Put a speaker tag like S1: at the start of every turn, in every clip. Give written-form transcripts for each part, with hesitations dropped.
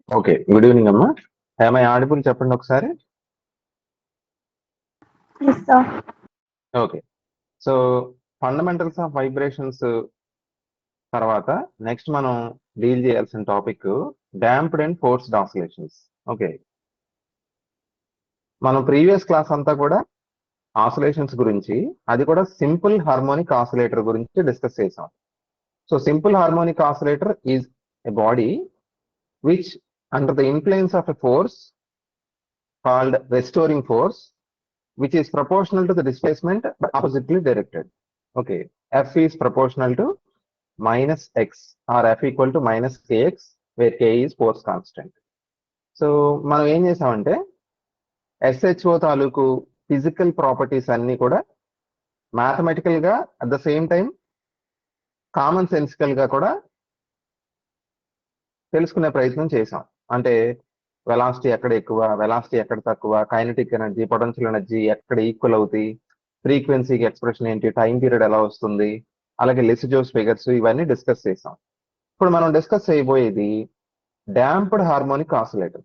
S1: Okay. Good evening అమ్మా. I audible చెప్పండి ఒకసారి.
S2: Yes, sir.
S1: Okay. So fundamentals of vibrations తర్వాత నెక్స్ట్ మనం డీల్ చేయాల్సిన topic damped and forced oscillations. Okay. మనం ప్రీవియస్ క్లాస్ అంతా కూడా ఆసిలేషన్స్ గురించి, అది కూడా సింపుల్ హార్మోనిక్ ఆసిలేటర్ గురించి డిస్కస్ చేసాం. So simple harmonic oscillator is a body which under the influence of a force called restoring force, which is proportional to the displacement but oppositely directed. Okay, F is proportional to minus x or F equal to minus kx, where k is force constant. So మనం ఏం చేసామంటే SHO తాలూకు physical properties అన్ని కూడా mathematical గా at the same time common sensical గా కూడా తెలుసుకునే ప్రయత్నం చేసాం. అంటే వెలాసిటీ ఎక్కడ ఎక్కువ, వెలాసిటీ ఎక్కడ తక్కువ, కైనెటిక్ ఎనర్జీ, పొటెన్షియల్ ఎనర్జీ ఎక్కడ ఈక్వల్ అవుతాయి, ఫ్రీక్వెన్సీకి ఎక్స్ప్రెషన్ ఏంటి, టైం పీరియడ్ ఎలా వస్తుంది, అలాగే లెసిజోస్ ఫిగర్స్, ఇవన్నీ డిస్కస్ చేసాం. ఇప్పుడు మనం డిస్కస్ చేయబోయేది డాంప్డ్ హార్మోనిక్ ఆసిలేటర్.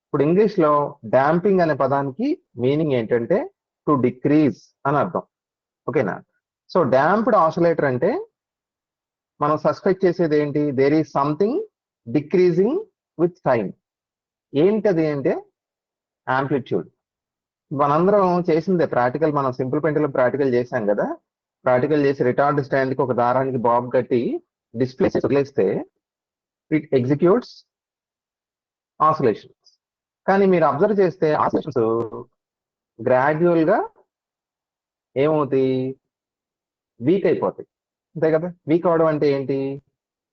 S1: ఇప్పుడు ఇంగ్లీష్ లో డాంపింగ్ అనే పదానికి మీనింగ్ ఏంటంటే టు డిక్రీజ్ అని అర్థం. ఓకేనా? సో డాంప్డ్ ఆసిలేటర్ అంటే మనం సస్పెక్ట్ చేసేది ఏంటి, there is something decreasing with time. ఏంటది అంటే యాంప్లిట్యూడ్. మనందరం చేసిందే ప్రాక్టికల్, మనం సింపుల్ పెంటలో ప్రాక్టికల్ చేశాం కదా. ప్రాక్టికల్ చేసి రిటార్డ్ స్టాండ్ కి ఒక దారానికి బాబ్ కట్టి డిస్ప్లే వదిలేస్తే ఇట్ ఎగ్జిక్యూట్స్ ఆసిలేషన్స్. కానీ మీరు అబ్జర్వ్ చేస్తే ఆసిలేషన్స్ గ్రాడ్యువల్ గా ఏమవుతాయి, వీక్ అయిపోతాయి. అంతే కదా? వీక్ అవడం అంటే ఏంటి,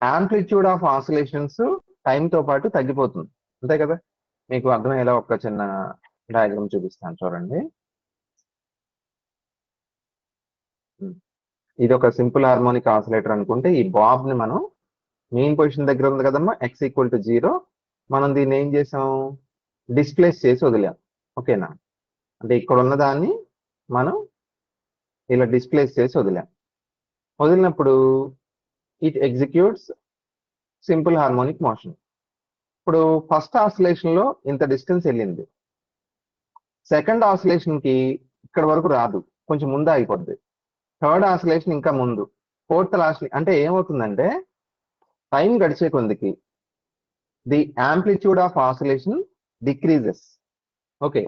S1: యాంప్లిట్యూడ్ ఆఫ్ ఆసిలేషన్స్ టైంతో పాటు తగ్గిపోతుంది. అంతే కదా? మీకు అర్థమయ్యేలా ఒక చిన్న డయాగ్రామ్ చూపిస్తాను చూడండి. ఇది ఒక సింపుల్ హార్మోనిక్ ఆసిలేటర్ అనుకుంటే ఈ బాబ్ ని మనం మెయిన్ పొజిషన్ దగ్గర ఉంది కదమ్మా, x ఈక్వల్ టు 0. మనం దీన్ని ఏం చేసాం, డిస్ప్లేస్ చేసి వదిలాం. ఓకేనా? అంటే ఇక్కడ ఉన్న దాన్ని మనం ఇలా డిస్ప్లేస్ చేసి వదిలాం. వదిలినప్పుడు it executes simple harmonic motion. ఇప్పుడు ఫస్ట్ ఆసిలేషన్ లో ఇంత డిస్టెన్స్ వెళ్ళింది, సెకండ్ ఆసిలేషన్ కి ఇక్కడ వరకు రాదు, కొంచెం ముందు అయిపోద్ది. థర్డ్ ఆసిలేషన్ ఇంకా ముందు, ఫోర్త్ ఆసిలేషన్. అంటే ఏమవుతుందంటే టైం గడిచే కొందికి the amplitude of oscillation decreases. Okay.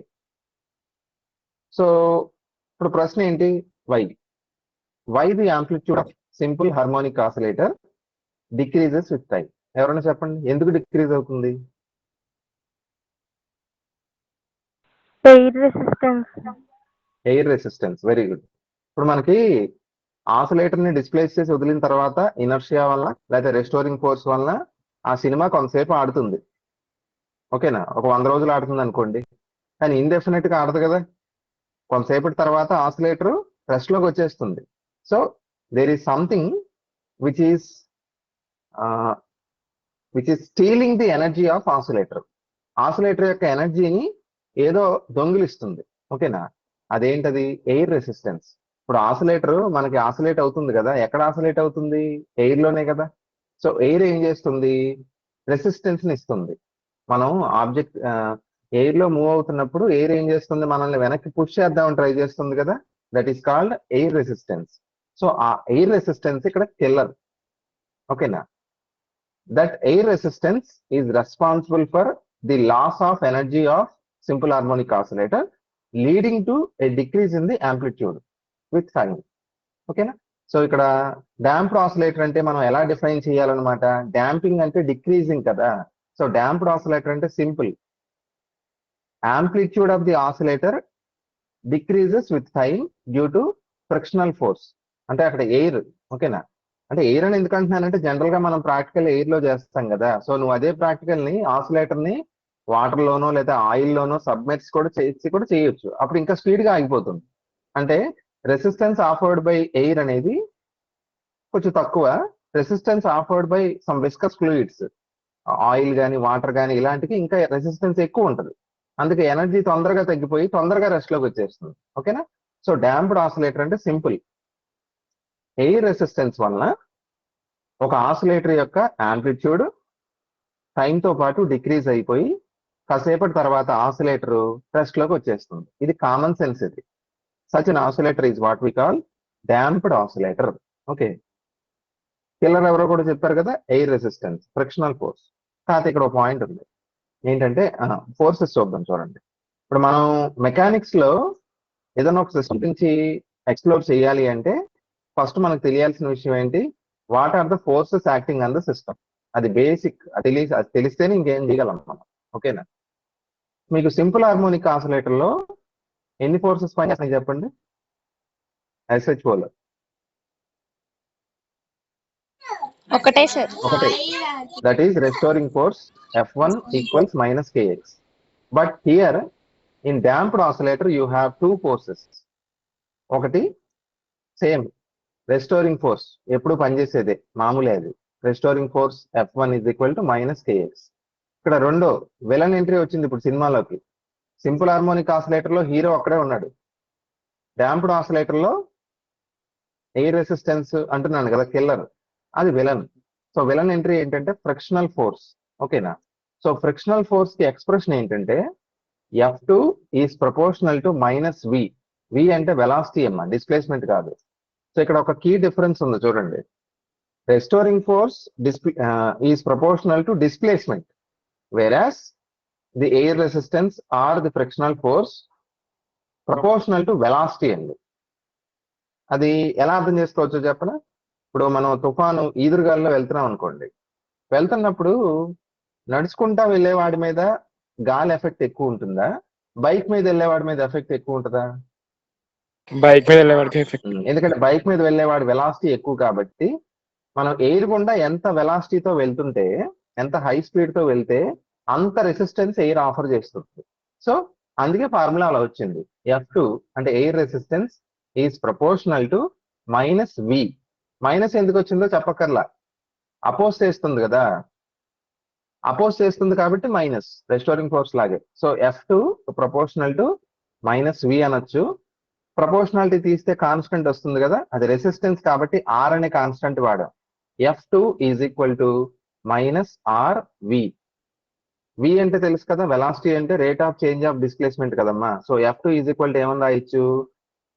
S1: So ఇప్పుడు ప్రశ్న ఏంటి, why the amplitude of simple harmonic oscillator decreases with time? ఎవరైనా చెప్పండి, ఎందుకు డిక్రీజ్ అవుతుంది?
S2: Air resistance.
S1: Air resistance. Very good. ఇప్పుడు మనకి ఆసిలేటర్ ని డిస్ప్లేస్ చేసి వదిలిన తర్వాత ఇనర్షియా వల్ల లేదా రెస్టోరింగ్ ఫోర్స్ వల్ల ఆ సినిమా కొంతసేపు ఆడుతుంది. ఓకేనా? ఒక 100 రోజులు ఆడుతుంది అనుకోండి, కానీ ఇండెఫినెట్ గా ఆడదు కదా. కొంతసేపటి తర్వాత ఆసిలేటర్ రెస్ట్ లోకి వచ్చేస్తుంది. So there is something which is stealing the energy of oscillator. Oscillator యొక్క ఎనర్జీని ఏదో దొంగిలిస్తుంది. ఓకేనా? అదేంటది, ఎయిర్ రెసిస్టెన్స్. ఇప్పుడు ఆసిలేటర్ మనకి ఆసిలేట్ అవుతుంది కదా, ఎక్కడ ఆసిలేట్ అవుతుంది, ఎయిర్ లోనే కదా. సో ఎయిర్ ఏం చేస్తుంది, రెసిస్టెన్స్ ని ఇస్తుంది. మనం ఆబ్జెక్ట్ ఎయిర్ లో మూవ్ అవుతున్నప్పుడు ఎయిర్ ఏం చేస్తుంది, మనల్ని వెనక్కి పుష్ చేద్దామని ట్రై చేస్తుంది కదా. That is called air resistance. So ఆ ఎయిర్ రెసిస్టెన్స్ ఇక్కడ కిల్లర్. ఓకేనా? That air resistance is responsible for the loss of energy of simple harmonic oscillator, leading to a decrease in the amplitude with time. ఓకేనా? So ఇక్కడ damped oscillator అంటే మనం ఎలా define చేయాలన్నమాట, damping అంటే decreasing కదా. సో డాంప్డ్ ఆసిలేటర్ అంటే simple, amplitude of the oscillator decreases with time due to frictional force. అంటే అక్కడ ఎయిర్. ఓకేనా? అంటే ఎయిర్ అని ఎందుకంటున్నానంటే జనరల్ గా మనం ప్రాక్టికల్ ఎయిర్ లో చేస్తాం కదా. సో నువ్వు అదే ప్రాక్టికల్ ని ఆసిలేటర్ ని వాటర్ లోనో లేదా ఆయిల్ లోనో సబ్మెర్జ్ కూడా చేయొచ్చు. అప్పుడు ఇంకా స్పీడ్ గా ఆగిపోతుంది. అంటే రెసిస్టెన్స్ ఆఫర్డ్ బై ఎయిర్ అనేది కొంచెం తక్కువ, resistance offered by some viscous fluids, oil కానీ వాటర్ కానీ ఇలాంటివి ఇంకా రెసిస్టెన్స్ ఎక్కువ ఉంటుంది. అందుకే ఎనర్జీ తొందరగా తగ్గిపోయి తొందరగా రెస్ట్ లోకి వచ్చేస్తుంది. ఓకేనా? సో డాంప్డ్ ఆసిలేటర్ అంటే సింపుల్, ఎయిర్ రెసిస్టెన్స్ వలన ఒక ఆసిలేటర్ యొక్క యాంప్లిట్యూడ్ టైంతో పాటు డిక్రీజ్ అయిపోయి కాసేపటి తర్వాత ఆసిలేటర్ రెస్ట్ లోకి వచ్చేస్తుంది. ఇది కామన్ సెన్స్. ఇది such an oscillator is what we call damped oscillator. Okay, killer ఎవరో కూడా చెప్పారు కదా, ఎయిర్ రెసిస్టెన్స్, ఫ్రిక్షనల్ ఫోర్స్. కాకపోతే ఇక్కడ ఒక పాయింట్ ఉంది ఏంటంటే, ఫోర్సెస్ చూద్దాం చూడండి. ఇప్పుడు మనం మెకానిక్స్ లో ఏదైనా ఒక సిస్టమ్ గురించి ఎక్స్ప్లోర్ చేయాలి అంటే ఫస్ట్ మనకు తెలియాల్సిన విషయం ఏంటి, what are the forces acting on the system. అది బేసిక్. అది తెలిస్తేనే ఇంకేం చేయగలం మనం. ఓకేనా? మీకు సింపుల్ హార్మోనిక్ ఆసిలేటర్ లో ఎన్ని ఫోర్సెస్ పనిచేస్తాయి చెప్పండి ఎస్హెచ్ఓలో?
S2: ఒకటే సార్.
S1: ఒకటే. That is restoring force F1 equals minus kx. But here in damped oscillator you have two forces. ఒకటి సేమ్ రెస్టోరింగ్ ఫోర్స్, ఎప్పుడు పనిచేసేదే మామూలే. అది restoring force F1 is equal to minus kx. ఇక్కడ రెండో విలన్ ఎంట్రీ వచ్చింది ఇప్పుడు సినిమాలోకి. సింపుల్ హార్మోనిక్ ఆసిలేటర్ లో హీరో అక్కడే ఉన్నాడు, డాంప్డ్ ఆసిలేటర్ లో ఎయిర్ రెసిస్టెన్స్ అంటున్నాను కదా కిల్లర్, అది విలన్. సో విలన్ ఎంట్రీ ఏంటంటే ఫ్రిక్షనల్ ఫోర్స్. ఓకేనా? సో ఫ్రిక్షనల్ ఫోర్స్ కి ఎక్స్ప్రెషన్ ఏంటంటే F2 is proportional to minus v. V అంటే వెలాసిటీ అమ్మా, డిస్ప్లేస్మెంట్ కాదు. సో ఇక్కడ ఒక కీ డిఫరెన్స్ ఉంది చూడండి. Restoring force is proportional to displacement, whereas the air resistance or the frictional force proportional to velocity అండి. అది ఎలా అర్థం చేసుకోవచ్చో చెప్పనా? ఇప్పుడు మనం తుఫాను ఈదురుగాల్లో వెళ్తున్నాం అనుకోండి, వెళ్తున్నప్పుడు నడుచుకుంటా వెళ్ళేవాడి మీద గాలి ఎఫెక్ట్ ఎక్కువ ఉంటుందా, బైక్ మీద వెళ్ళేవాడి మీద ఎఫెక్ట్ ఎక్కువ ఉంటుందా?
S3: బైక్ మీద వెళ్ళేవాడికి ఎఫెక్ట్.
S1: ఎందుకంటే బైక్ మీద వెళ్ళేవాడి వెలాసిటీ ఎక్కువ కాబట్టి మనం ఎయిర్ గుండా ఎంత వెలాసిటీతో వెళ్తుంటే, ఎంత హై స్పీడ్ తో వెళ్తే అంత రెసిస్టెన్స్ ఎయిర్ ఆఫర్ చేస్తుంది. సో అందుకే ఫార్ములా అలా వచ్చింది. F2 అంటే air resistance is proportional to minus v. Minus ఎందుకు వచ్చిందో చెప్పక్కర్లా, అపోజ్ చేస్తుంది కదా, అపోజ్ చేస్తుంది కాబట్టి మైనస్, రెస్టోరింగ్ ఫోర్స్ లాగే. So F2 proportional to minus v అనొచ్చు. ప్రపోర్షనాలిటీ తీస్తే కాన్స్టెంట్ వస్తుంది కదా, అది రెసిస్టెన్స్ కాబట్టి R అనే కాన్స్టెంట్ వాడాం. F2 is equal to minus R v. V అంటే తెలుసు కదా, వెలాసిటీ అంటే rate of change of displacement కదమ్మా. So F2 is equal to ఏమని రాయొచ్చు,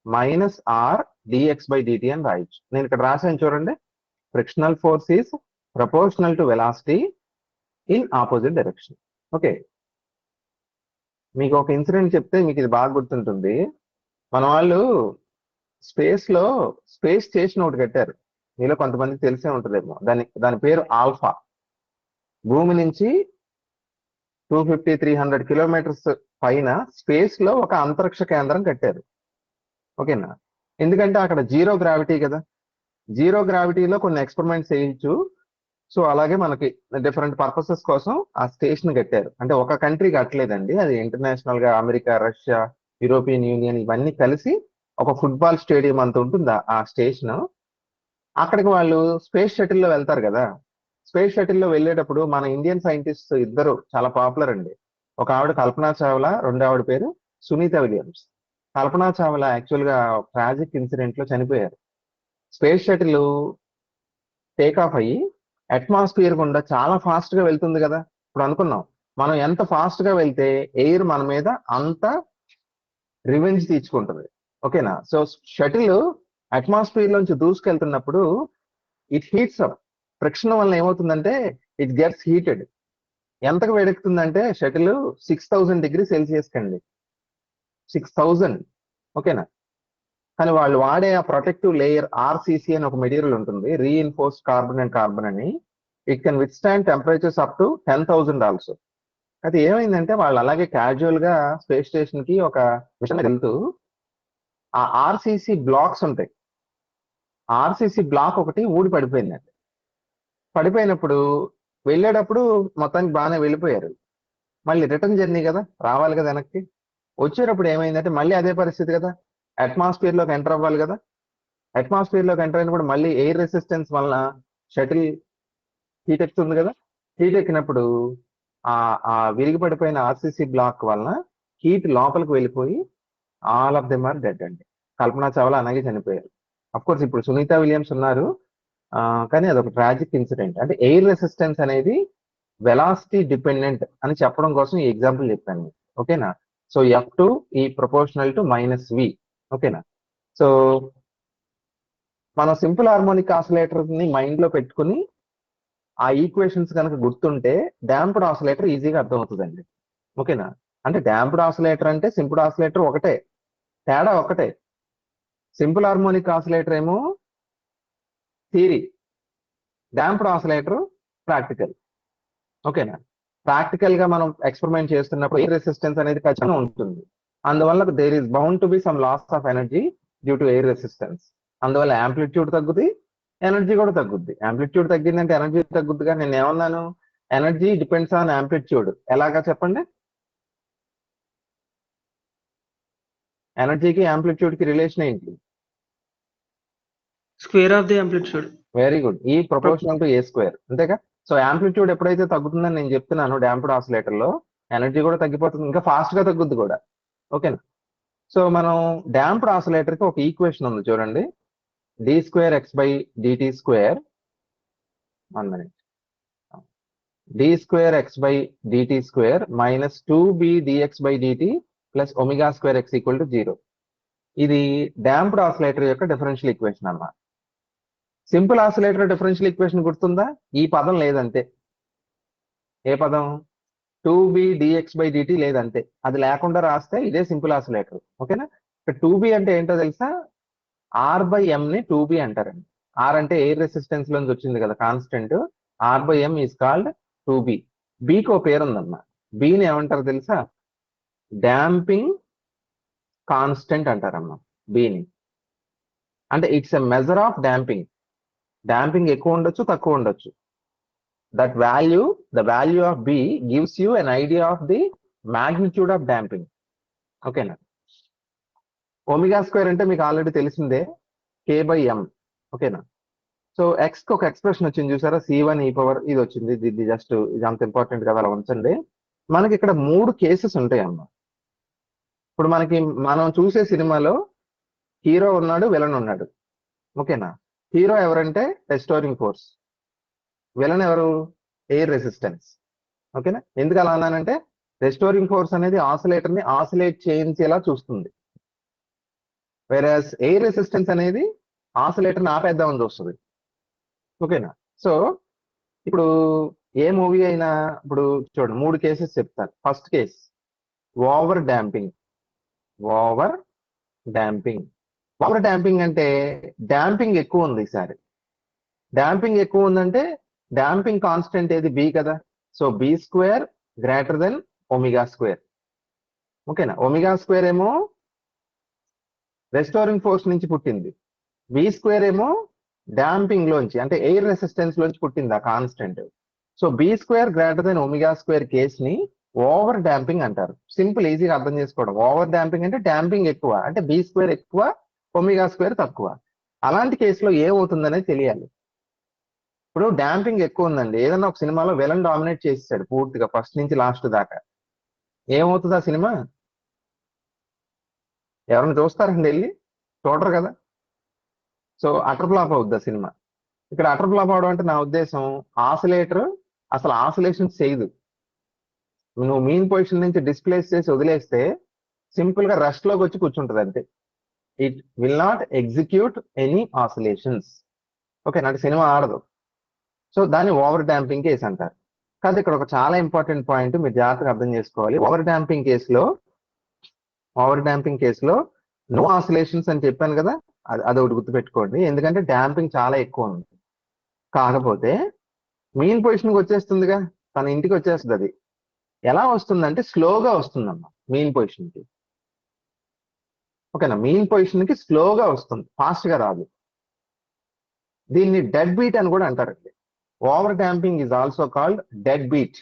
S1: minus R dx by dt అని రాయొచ్చు. నేను ఇక్కడ రాశాను చూడండి, frictional force is proportional to velocity in opposite direction. Okay, మీకు ఒక ఇన్సిడెంట్ చెప్తే మీకు ఇది బాగా గుర్తుంటుంది. మన వాళ్ళు స్పేస్ లో స్పేస్ స్టేషన్ ఒకటి కట్టారు, మీలో కొంతమందికి తెలిసే ఉంటుందేమో. దాని పేరు ఆల్ఫా. భూమి నుంచి 250-300 కిలోమీటర్స్ పైన స్పేస్ లో ఒక అంతరిక్ష కేంద్రం కట్టారు. ఓకేనా? ఎందుకంటే అక్కడ జీరో గ్రావిటీ కదా, జీరో గ్రావిటీలో కొన్ని ఎక్స్పెరిమెంట్స్ చేయొచ్చు. సో అలాగే మనకి డిఫరెంట్ పర్పసెస్ కోసం ఆ స్టేషన్ కట్టారు. అంటే ఒక కంట్రీ కట్టలేదండి, అది ఇంటర్నేషనల్ గా అమెరికా, రష్యా, యూరోపియన్ యూనియన్ ఇవన్నీ కలిసి ఒక ఫుట్బాల్ స్టేడియం అంత ఉంటుంది ఆ స్టేషన్. అక్కడికి వాళ్ళు స్పేస్ షటిల్ లో వెళ్తారు కదా. స్పేస్ షటిల్ లో వెళ్ళేటప్పుడు మన ఇండియన్ సైంటిస్ట్ ఇద్దరు చాలా పాపులర్ అండి. ఒక ఆవిడ కల్పనా చావ్లా, రెండో ఆవిడ పేరు సునీత విలియమ్స్. కల్పనా చావ్లా యాక్చువల్ గా ట్రాజిక్ ఇన్సిడెంట్ లో చనిపోయారు. స్పేస్ షటిల్ టేక్ ఆఫ్ అయ్యి అట్మాస్ఫియర్ గుండా చాలా ఫాస్ట్ గా వెళ్తుంది కదా. ఇప్పుడు అనుకున్నాం, మనం ఎంత ఫాస్ట్ గా వెళ్తే ఎయిర్ మన మీద అంత రివెంజ్ తీర్చుకుంటుంది. ఓకేనా? సో షటిల్ అట్మాస్ఫియర్ లోంచి దూసుకెళ్తున్నప్పుడు ఇట్ హీట్స్ అప్. ఫ్రిక్షన్ వల్ల ఏమవుతుందంటే ఇట్ గెట్స్ హీటెడ్. ఎంతకు వేడెక్కుతుందంటే షటిల్ 6000 డిగ్రీ సెల్సియస్ కండి, 6000. ఓకేనా? కానీ వాళ్ళు వాడే ఆ ప్రొటెక్టివ్ లేయర్ ఆర్సిసి అని ఒక మెటీరియల్ ఉంటుంది, రీఇన్ఫోర్స్డ్ కార్బన్ అండ్ కార్బన్ అని. It can with stand temperatures up to 10,000 also. అయితే ఏమైందంటే వాళ్ళు అలాగే క్యాజువల్ గా స్పేస్ స్టేషన్ కి ఒక మిషన్ వెళ్తూ ఆ ఆర్సిసి బ్లాక్స్ ఉంటాయి, ఆర్సిసి బ్లాక్ ఒకటి ఊడి పడిపోయిందండి. పడిపోయినప్పుడు వెళ్ళేటప్పుడు మొత్తానికి బాగానే వెళ్ళిపోయారు. మళ్ళీ రిటర్న్ జర్నీ కదా, రావాలి కదా వెనక్కి. వచ్చేటప్పుడు ఏమైందంటే మళ్ళీ అదే పరిస్థితి కదా, అట్మాస్ఫియర్ లోకి ఎంటర్ అవ్వాలి కదా. అట్మాస్ఫియర్ లోకి ఎంటర్ అయినప్పుడు మళ్ళీ ఎయిర్ రెసిస్టెన్స్ వలన షటిల్ హీట్ ఎక్కుతుంది కదా. హీట్ ఎక్కినప్పుడు ఆ విరిగి పడిపోయిన ఆర్సిసి బ్లాక్ వలన హీట్ లోపలికి వెళ్ళిపోయి all of them are dead అండి. కల్పనా చావ్లా అలాగే చనిపోయారు. అఫ్ కోర్స్ ఇప్పుడు సునీత విలియమ్స్ ఉన్నారు, కానీ అదొక ట్రాజిక్ ఇన్సిడెంట్. అంటే ఎయిర్ రెసిస్టెన్స్ అనేది వెలాసిటీ డిపెండెంట్ అని చెప్పడం కోసం ఈ ఎగ్జాంపుల్ చెప్పాను మీకు. ఓకేనా? సో F2 ఈ ప్రపోర్షనల్ టు -V. ఓకేనా? సో మనం సింపుల్ హార్మోనిక్ ఆసిలేటర్ ని మైండ్ లో పెట్టుకుని ఆ ఈక్వేషన్స్ కనుక గుర్తుంటే డాంప్డ్ ఆసిలేటర్ ఈజీగా అర్థమవుతుందండి. ఓకేనా? అంటే డాంప్డ్ ఆసిలేటర్ అంటే సింపుల్ ఆసిలేటర్ ఒకటే, తేడా ఒకటే. సింపుల్ హార్మోనిక్ ఆసిలేటర్ ఏమో థియరీ, డాంప్డ్ ఆసిలేటర్ ప్రాక్టికల్. ఓకేనా? ప్రాక్టికల్ గా మనం ఎక్స్పెరిమెంట్ చేస్తున్నప్పుడు ఎయిర్ రెసిస్టెన్స్ అనేది ఖచ్చితంగా ఉంటుంది. అందువల్ల there is bound to be some loss of energy due to air resistance. అందువల్ల యాంప్లిట్యూడ్ తగ్గుద్ది, ఎనర్జీ కూడా తగ్గుద్ది. యాంప్లిట్యూడ్ తగ్గిందంటే ఎనర్జీ తగ్గుద్దిగా. నేను ఏమన్నాను? Energy depends on amplitude. ఎలాగా చెప్పండి? ఎనర్జీకి యాంప్లిట్యూడ్ కి రిలేషన్ ఏంటి?
S4: Square of the amplitude.
S1: Very good. E proportional to A square, అంతేగా? సో యాంప్లిట్యూడ్ ఎప్పుడైతే తగ్గుతుందని నేను చెప్తున్నాను డాంప్డ్ ఆసిలేటర్ లో, ఎనర్జీ కూడా తగ్గిపోతుంది, ఇంకా ఫాస్ట్ గా తగ్గుద్ది కూడా. ఓకేనా? సో మనం డాంప్డ్ ఆసిలేటర్ కి ఒక ఈక్వేషన్ ఉంది చూడండి. d²x/dt², 1 minute, d²x/dt² minus 2b dx/dt plus ω²x equal to 0. ఇది డాంప్డ్ ఆసిలేటర్ యొక్క డిఫరెన్షియల్ ఈక్వేషన్ అన్నమాట. సింపుల్ ఆసిలేటర్ డిఫరెన్షియల్ ఈక్వేషన్ గుర్తుందా? ఈ పదం లేదంతే. ఏ పదం? 2b dx/dt లేదంతే. అది లేకుండా రాస్తే ఇదే సింపుల్ ఆసిలేటర్. ఓకేనా? ఇక్కడ 2b అంటే ఏంటో తెలుసా? R/m ని 2b అంటారండి. R అంటే ఎయిర్ రెసిస్టెన్స్ లోంచి వచ్చింది కదా constant. R/m is called 2b. బీకి ఒక పేరు ఉందమ్మా. బీని ఏమంటారు తెలుసా? డాంపింగ్ కాన్స్టెంట్ అంటారమ్మా బీని. అంటే it's a measure of damping. Damping ఎక్కువ ఉండొచ్చు, తక్కువ ఉండొచ్చు. That value, the value of b gives you an idea of the magnitude of damping. ఓకేనా? ω² అంటే మీకు ఆల్రెడీ తెలిసిందే, k/m. ఓకేనా? సో ఎక్స్ కి ఒక ఎక్స్ప్రెషన్ వచ్చింది చూసారా? C1 e పవర్ ఇది వచ్చింది. ఇది జస్ట్ ఇది అంత ఇంపార్టెంట్ కదా, అలా ఉంచండి. మనకి ఇక్కడ 3 కేసెస్ ఉంటాయి అమ్మా. ఇప్పుడు మనం చూసే సినిమాలో హీరో ఉన్నాడు, విలన్ ఉన్నాడు. ఓకేనా? హీరో ఎవరంటే రెస్టోరింగ్ ఫోర్స్, విలన్ ఎవరు? Air resistance. ఓకేనా? ఎందుకు అలా అన్నానంటే రెస్టోరింగ్ ఫోర్స్ అనేది ఆసిలేటర్ ని ఆసిలేట్ చేయించేలా చూస్తుంది, వేరస్ ఎయిర్ రెసిస్టెన్స్ అనేది ఆసిలేటర్ ని ఆపేద్దామని చూస్తుంది. ఓకేనా? సో ఇప్పుడు ఏ మూవీ అయినా ఇప్పుడు చూడండి, 3 కేసెస్ చెప్తాను. First case over damping. Over damping. Over damping అంటే డాంపింగ్ ఎక్కువ ఉంది ఈసారి. డాంపింగ్ ఎక్కువ ఉందంటే డాంపింగ్ కాన్స్టెంట్ ఏది? బి కదా. So b² greater than ω². ఓకేనా? ω² ఏమో రెస్టోరింగ్ ఫోర్స్ నుంచి పుట్టింది, b² ఏమో డాంపింగ్ లోంచి అంటే ఎయిర్ రెసిస్టెన్స్ లోంచి పుట్టింది ఆ constant. So b² greater than ω² case ని ఓవర్ డాంపింగ్ అంటారు. సింపుల్, ఈజీగా అర్థం చేసుకోవడం. ఓవర్ డాంపింగ్ అంటే డాంపింగ్ ఎక్కువ, అంటే b² ఎక్కువ, ω² తక్కువ. అలాంటి కేసులో ఏమవుతుందనేది తెలియాలి. ఇప్పుడు డాంపింగ్ ఎక్కువ ఉందండి, ఏదన్నా ఒక సినిమాలో విలన్ డామినేట్ చేసేసాడు పూర్తిగా ఫస్ట్ నుంచి లాస్ట్ దాకా, ఏమవుతుంది ఆ సినిమా? ఎవరైనా చూస్తారండి వెళ్ళి? చూడరు కదా. సో అటర్ ఫ్లాప్ అవుద్ది ఆ సినిమా. ఇక్కడ అటర్ ఫ్లాప్ అవడం అంటే నా ఉద్దేశం ఆసిలేటర్ అసలు ఆసిలేషన్ చేయదు. నువ్వు మీన్ పొజిషన్ నుంచి డిస్ప్లేస్ చేసి వదిలేస్తే సింపుల్ గా రెస్ట్ లోకి వచ్చి కూర్చుంటది అంతే. It will not execute any oscillations. Okay, అంటే సినిమా ఆడదు. సో దాన్ని ఓవర్ డాంపింగ్ కేసు అంటారు. కాదు, ఇక్కడ ఒక చాలా ఇంపార్టెంట్ పాయింట్ మీరు జాగ్రత్తగా అర్థం చేసుకోవాలి. ఓవర్ డాంపింగ్ కేసులో నో ఆసిలేషన్స్ అని చెప్పాను కదా, అదొకటి గుర్తుపెట్టుకోండి. ఎందుకంటే డాంపింగ్ చాలా ఎక్కువ ఉంది. కాకపోతే మీన్ పొజిషన్కి వచ్చేస్తుందిగా, తన ఇంటికి వచ్చేస్తుంది. అది ఎలా వస్తుందంటే స్లోగా వస్తుందమ్మా మీన్ పొజిషన్కి. ఓకేనా? మీన్ పొజిషన్కి స్లోగా వస్తుంది, ఫాస్ట్ గా రాదు. దీన్ని డెడ్ బీట్ అని కూడా అంటారండి. Over damping is also called dead beat.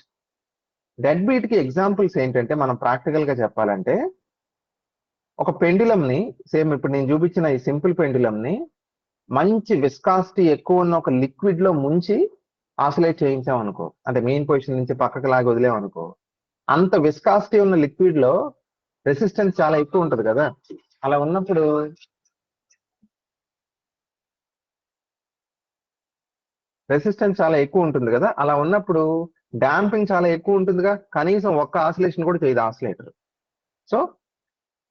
S1: Dead beat కి ఎగ్జాంపుల్స్ ఏంటంటే, మనం ప్రాక్టికల్ గా చెప్పాలంటే, ఒక పెండులం ని, సేమ్ ఇప్పుడు నేను చూపించిన ఈ సింపుల్ పెండులం ని మంచి విస్కాసిటీ ఎక్కువ ఉన్న ఒక లిక్విడ్ లో ముంచి ఆసిలేట్ చేయించామనుకో, అంటే మెయిన్ పొజిషన్ నుంచి పక్కకు లాగి వదిలేమనుకో, అంత విస్కాసిటీ ఉన్న లిక్విడ్ లో రెసిస్టెన్స్ చాలా ఎక్కువ ఉంటది కదా. అలా ఉన్నప్పుడు రెసిస్టెన్స్ చాలా ఎక్కువ ఉంటుంది కదా, అలా ఉన్నప్పుడు డాంపింగ్ చాలా ఎక్కువ ఉంటుందిగా, కనీసం ఒక్క ఆసిలేషన్ కూడా చేయదు oscillator. So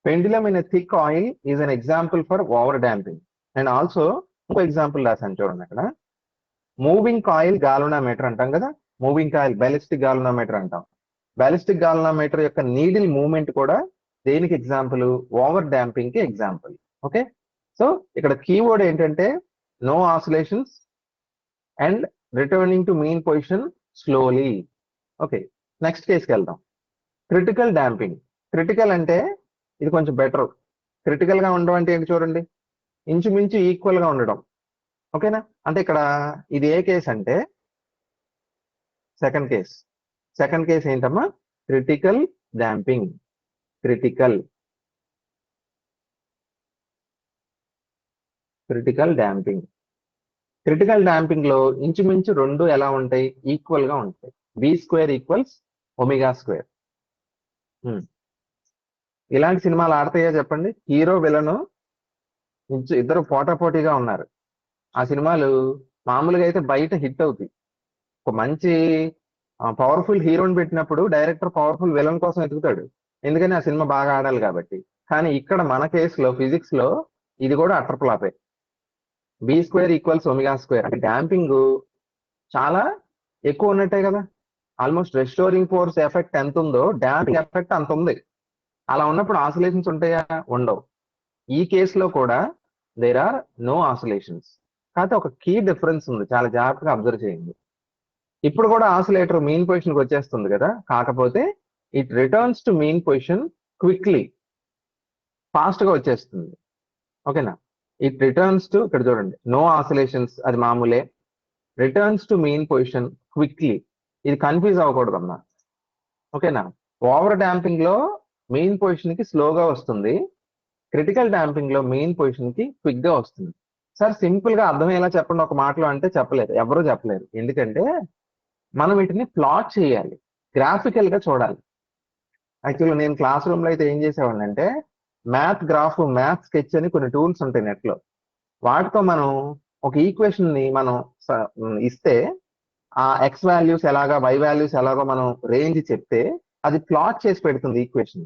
S1: pendulum in a thick oil is an example for over damping. And also ఇంకో ఎగ్జాంపుల్ రాశాను చూడండి అక్కడ, మూవింగ్ కాయిల్ గాల్వనామీటర్ అంటాం కదా, మూవింగ్ కాయిల్ బ్యాలిస్టిక్ గాల్వనామీటర్ అంటాం. బ్యాలిస్టిక్ గాల్వనామీటర్ యొక్క నీడిల్ మూవ్మెంట్ కూడా దేనికి ఎగ్జాంపుల్? ఓవర్ డాంపింగ్ కి ఎగ్జాంపుల్. ఓకే, సో ఇక్కడ కీవర్డ్ ఏంటంటే no oscillations and returning to mean position slowly. Okay, next కేసుకి వెళ్దాం. Critical damping. క్రిటికల్ అంటే ఇది కొంచెం బెటర్. క్రిటికల్ గా ఉండడం అంటే ఏంటి చూడండి, ఇంచుమించు ఈక్వల్ గా ఉండడం. ఓకేనా, అంటే ఇక్కడ ఇది ఏ కేసు అంటే సెకండ్ కేస్. సెకండ్ కేస్ ఏంటమ్మా? Critical damping. Critical damping. Critical damping లో ఇంచుమించు రెండు ఎలా ఉంటాయి? ఈక్వల్ గా ఉంటాయి. B² equals omega square. ఇలాంటి సినిమాలు ఆడతాయో చెప్పండి? హీరో విలను ఇద్దరు పోటాపోటీగా ఉన్నారు. ఆ సినిమాలు మామూలుగా అయితే బయట హిట్ అవుతాయి. ఒక మంచి పవర్ఫుల్ హీరోని పెట్టినప్పుడు డైరెక్టర్ పవర్ఫుల్ విలన్ కోసం ఎదుగుతాడు, ఎందుకని ఆ సినిమా బాగా ఆడాలి కాబట్టి. కానీ ఇక్కడ మన కేసులో ఫిజిక్స్ లో ఇది కూడా అటర్ ఫ్లాపే. B² ఈక్వల్స్ ఒమేగా స్క్వేర్ అంటే డాంపింగ్ చాలా ఎక్కువ ఉన్నట్టే కదా. ఆల్మోస్ట్ రెస్టోరింగ్ ఫోర్స్ ఎఫెక్ట్ ఎంత ఉందో డాంపింగ్ ఎఫెక్ట్ అంత ఉంది. అలా ఉన్నప్పుడు ఆసిలేషన్స్ ఉంటాయా? ఉండవు. ఈ కేసులో కూడా దేర్ ఆర్ నో ఆసిలేషన్స్. కాకపోతే ఒక కీ డిఫరెన్స్ ఉంది, చాలా జాగ్రత్తగా అబ్జర్వ్ చేయండి. ఇప్పుడు కూడా ఆసిలేటర్ మీన్ పొజిషన్ కి వచ్చేస్తుంది కదా, కాకపోతే it returns to mean position quickly, fast గా వచ్చేస్తుంది. ఓకేనా, ఇట్ రిటర్న్స్ టు, ఇక్కడ చూడండి నో ఆసిలేషన్స్, అది మామూలే. Returns to mean position quickly, ఇది కన్ఫ్యూజ్ అవ్వకూడదు అమ్మా. ఓకేనా, ఓవర్ డాంపింగ్ లో మెయిన్ పొజిషన్ కి స్లోగా వస్తుంది, క్రిటికల్ డాంపింగ్ లో మెయిన్ పొజిషన్ కి క్విక్ గా వస్తుంది. సార్ సింపుల్ గా అర్థమయ్యేలా చెప్పండి ఒక మాటలో అంటే చెప్పలేరు, ఎవరు చెప్పలేరు. ఎందుకంటే మనం వీటిని ప్లాట్ చేయాలి, గ్రాఫికల్ గా చూడాలి. యాక్చువల్గా నేను క్లాస్ రూమ్ లో అయితే ఏం చేసేవాడిని అంటే, మ్యాథ్ గ్రాఫ్, మ్యాథ్ స్కెచ్ అని కొన్ని టూల్స్ ఉంటాయి నెట్ లో, వాటితో మనం ఒక ఈక్వేషన్ ని మనం ఇస్తే ఆ ఎక్స్ వాల్యూస్ ఎలాగా, వై వాల్యూస్ ఎలాగో మనం రేంజ్ చెప్తే అది ప్లాట్ చేసి పెడుతుంది ఈక్వేషన్.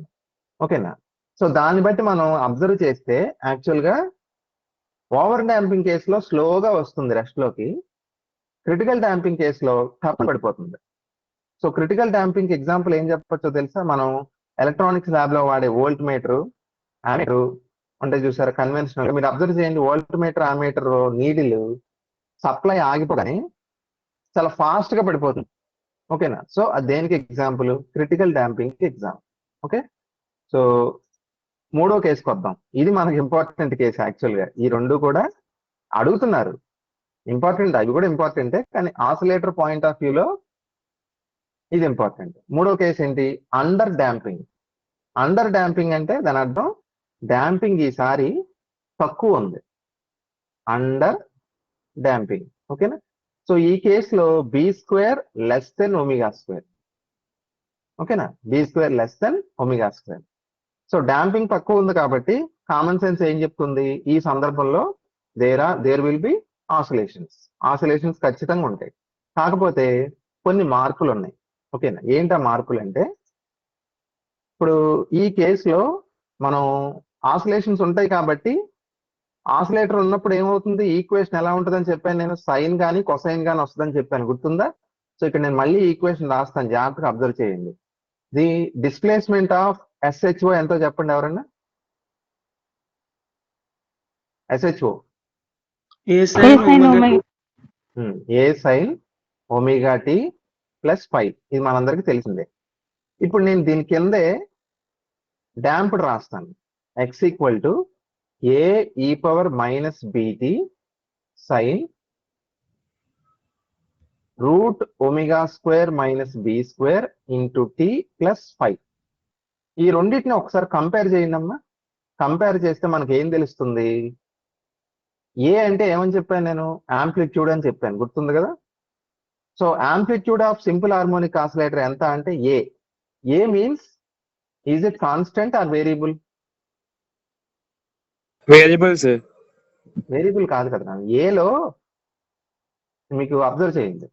S1: ఓకేనా, సో దాన్ని బట్టి మనం అబ్జర్వ్ చేస్తే యాక్చువల్ గా ఓవర్ డాంపింగ్ కేసులో స్లోగా వస్తుంది రెస్ట్ లోకి, క్రిటికల్ డాంపింగ్ కేసులో టప్ పడిపోతుంది. సో క్రిటికల్ డాంపింగ్ ఎగ్జాంపుల్ ఏం చెప్పొచ్చో తెలుసా? మనం ఎలక్ట్రానిక్స్ ల్యాబ్ లో వాడే వోల్ట్ మీటర్, ఆమీటర్ ఉంటాయి చూసారు కన్వెన్షనల్. మీరు అబ్జర్వ్ చేయండి, volt meter, ammeter needle supply ఆగిపోగానే చాలా ఫాస్ట్ గా పడిపోతుంది. ఓకేనా, సో అది దేనికి ఎగ్జాంపుల్? క్రిటికల్ డాంపింగ్ కి ఎగ్జాంపుల్. ఓకే, సో మూడో కేసుకి వద్దాం. ఇది మనకి ఇంపార్టెంట్ కేసు యాక్చువల్ గా. ఈ రెండు కూడా అడుగుతున్నారు, ఇంపార్టెంట్, అవి కూడా ఇంపార్టెంటే, కానీ ఆసిలేటర్ పాయింట్ ఆఫ్ వ్యూలో ఇది ఇంపార్టెంట్. మూడో కేసు ఏంటి? Under damping. అండర్ డాంపింగ్ అంటే దాని అర్థం డాంపింగ్ ఈసారి తక్కువ ఉంది, అండర్ డాంపింగ్. ఓకేనా, సో ఈ కేసులో B² less than omega square. ఓకేనా, B² less than omega square. So damping తక్కువ ఉంది కాబట్టి కామన్ సెన్స్ ఏం చెప్తుంది? ఈ సందర్భంలో there will be oscillations. Oscillations ఖచ్చితంగా ఉంటాయి, కాకపోతే కొన్ని మార్పులు ఉన్నాయి. ఓకేనా, ఏంటా మార్పులు అంటే, ఇప్పుడు ఈ కేసులో మనం ఆసిలేషన్స్ ఉంటాయి కాబట్టి ఆసిలేటర్ ఉన్నప్పుడు ఏమవుతుంది? ఈక్వేషన్ ఎలా ఉంటుందని చెప్పాను నేను, సైన్ కానీ కొసైన్ కానీ వస్తుందని చెప్పాను, గుర్తుందా? సో ఇక్కడ నేను మళ్ళీ ఈక్వేషన్ రాస్తాను, జాగ్రత్తగా అబ్జర్వ్ చేయండి. ది డిస్ప్లేస్మెంట్ ఆఫ్ SHO ఎంతో చెప్పండి ఎవరన్నా? SHO
S3: ఏ సైన్
S1: ఏ సైన్ ఒమేగా టీ ప్లస్ ఫై, ఇది మనందరికి తెలిసిందే. ఇప్పుడు నేను దీని కిందే డాంప్డ్ రాస్తాను, x equal to AE⁻BT sine √ω² B² into T plus phi. ఈ రెండింటిని ఒకసారి కంపేర్ చేయండి అమ్మా. కంపేర్ చేస్తే మనకి ఏం తెలుస్తుంది? ఏ అంటే ఏమని చెప్పాను నేను? యాంప్లిట్యూడ్ అని చెప్పాను, గుర్తుంది కదా? So amplitude of simple harmonic oscillator ఎంత అంటే A means is it constant or variable?
S3: Variable sir.
S1: Variable కాదు కదా. ఏలో మీకు అబ్జర్వ్ చేయండి,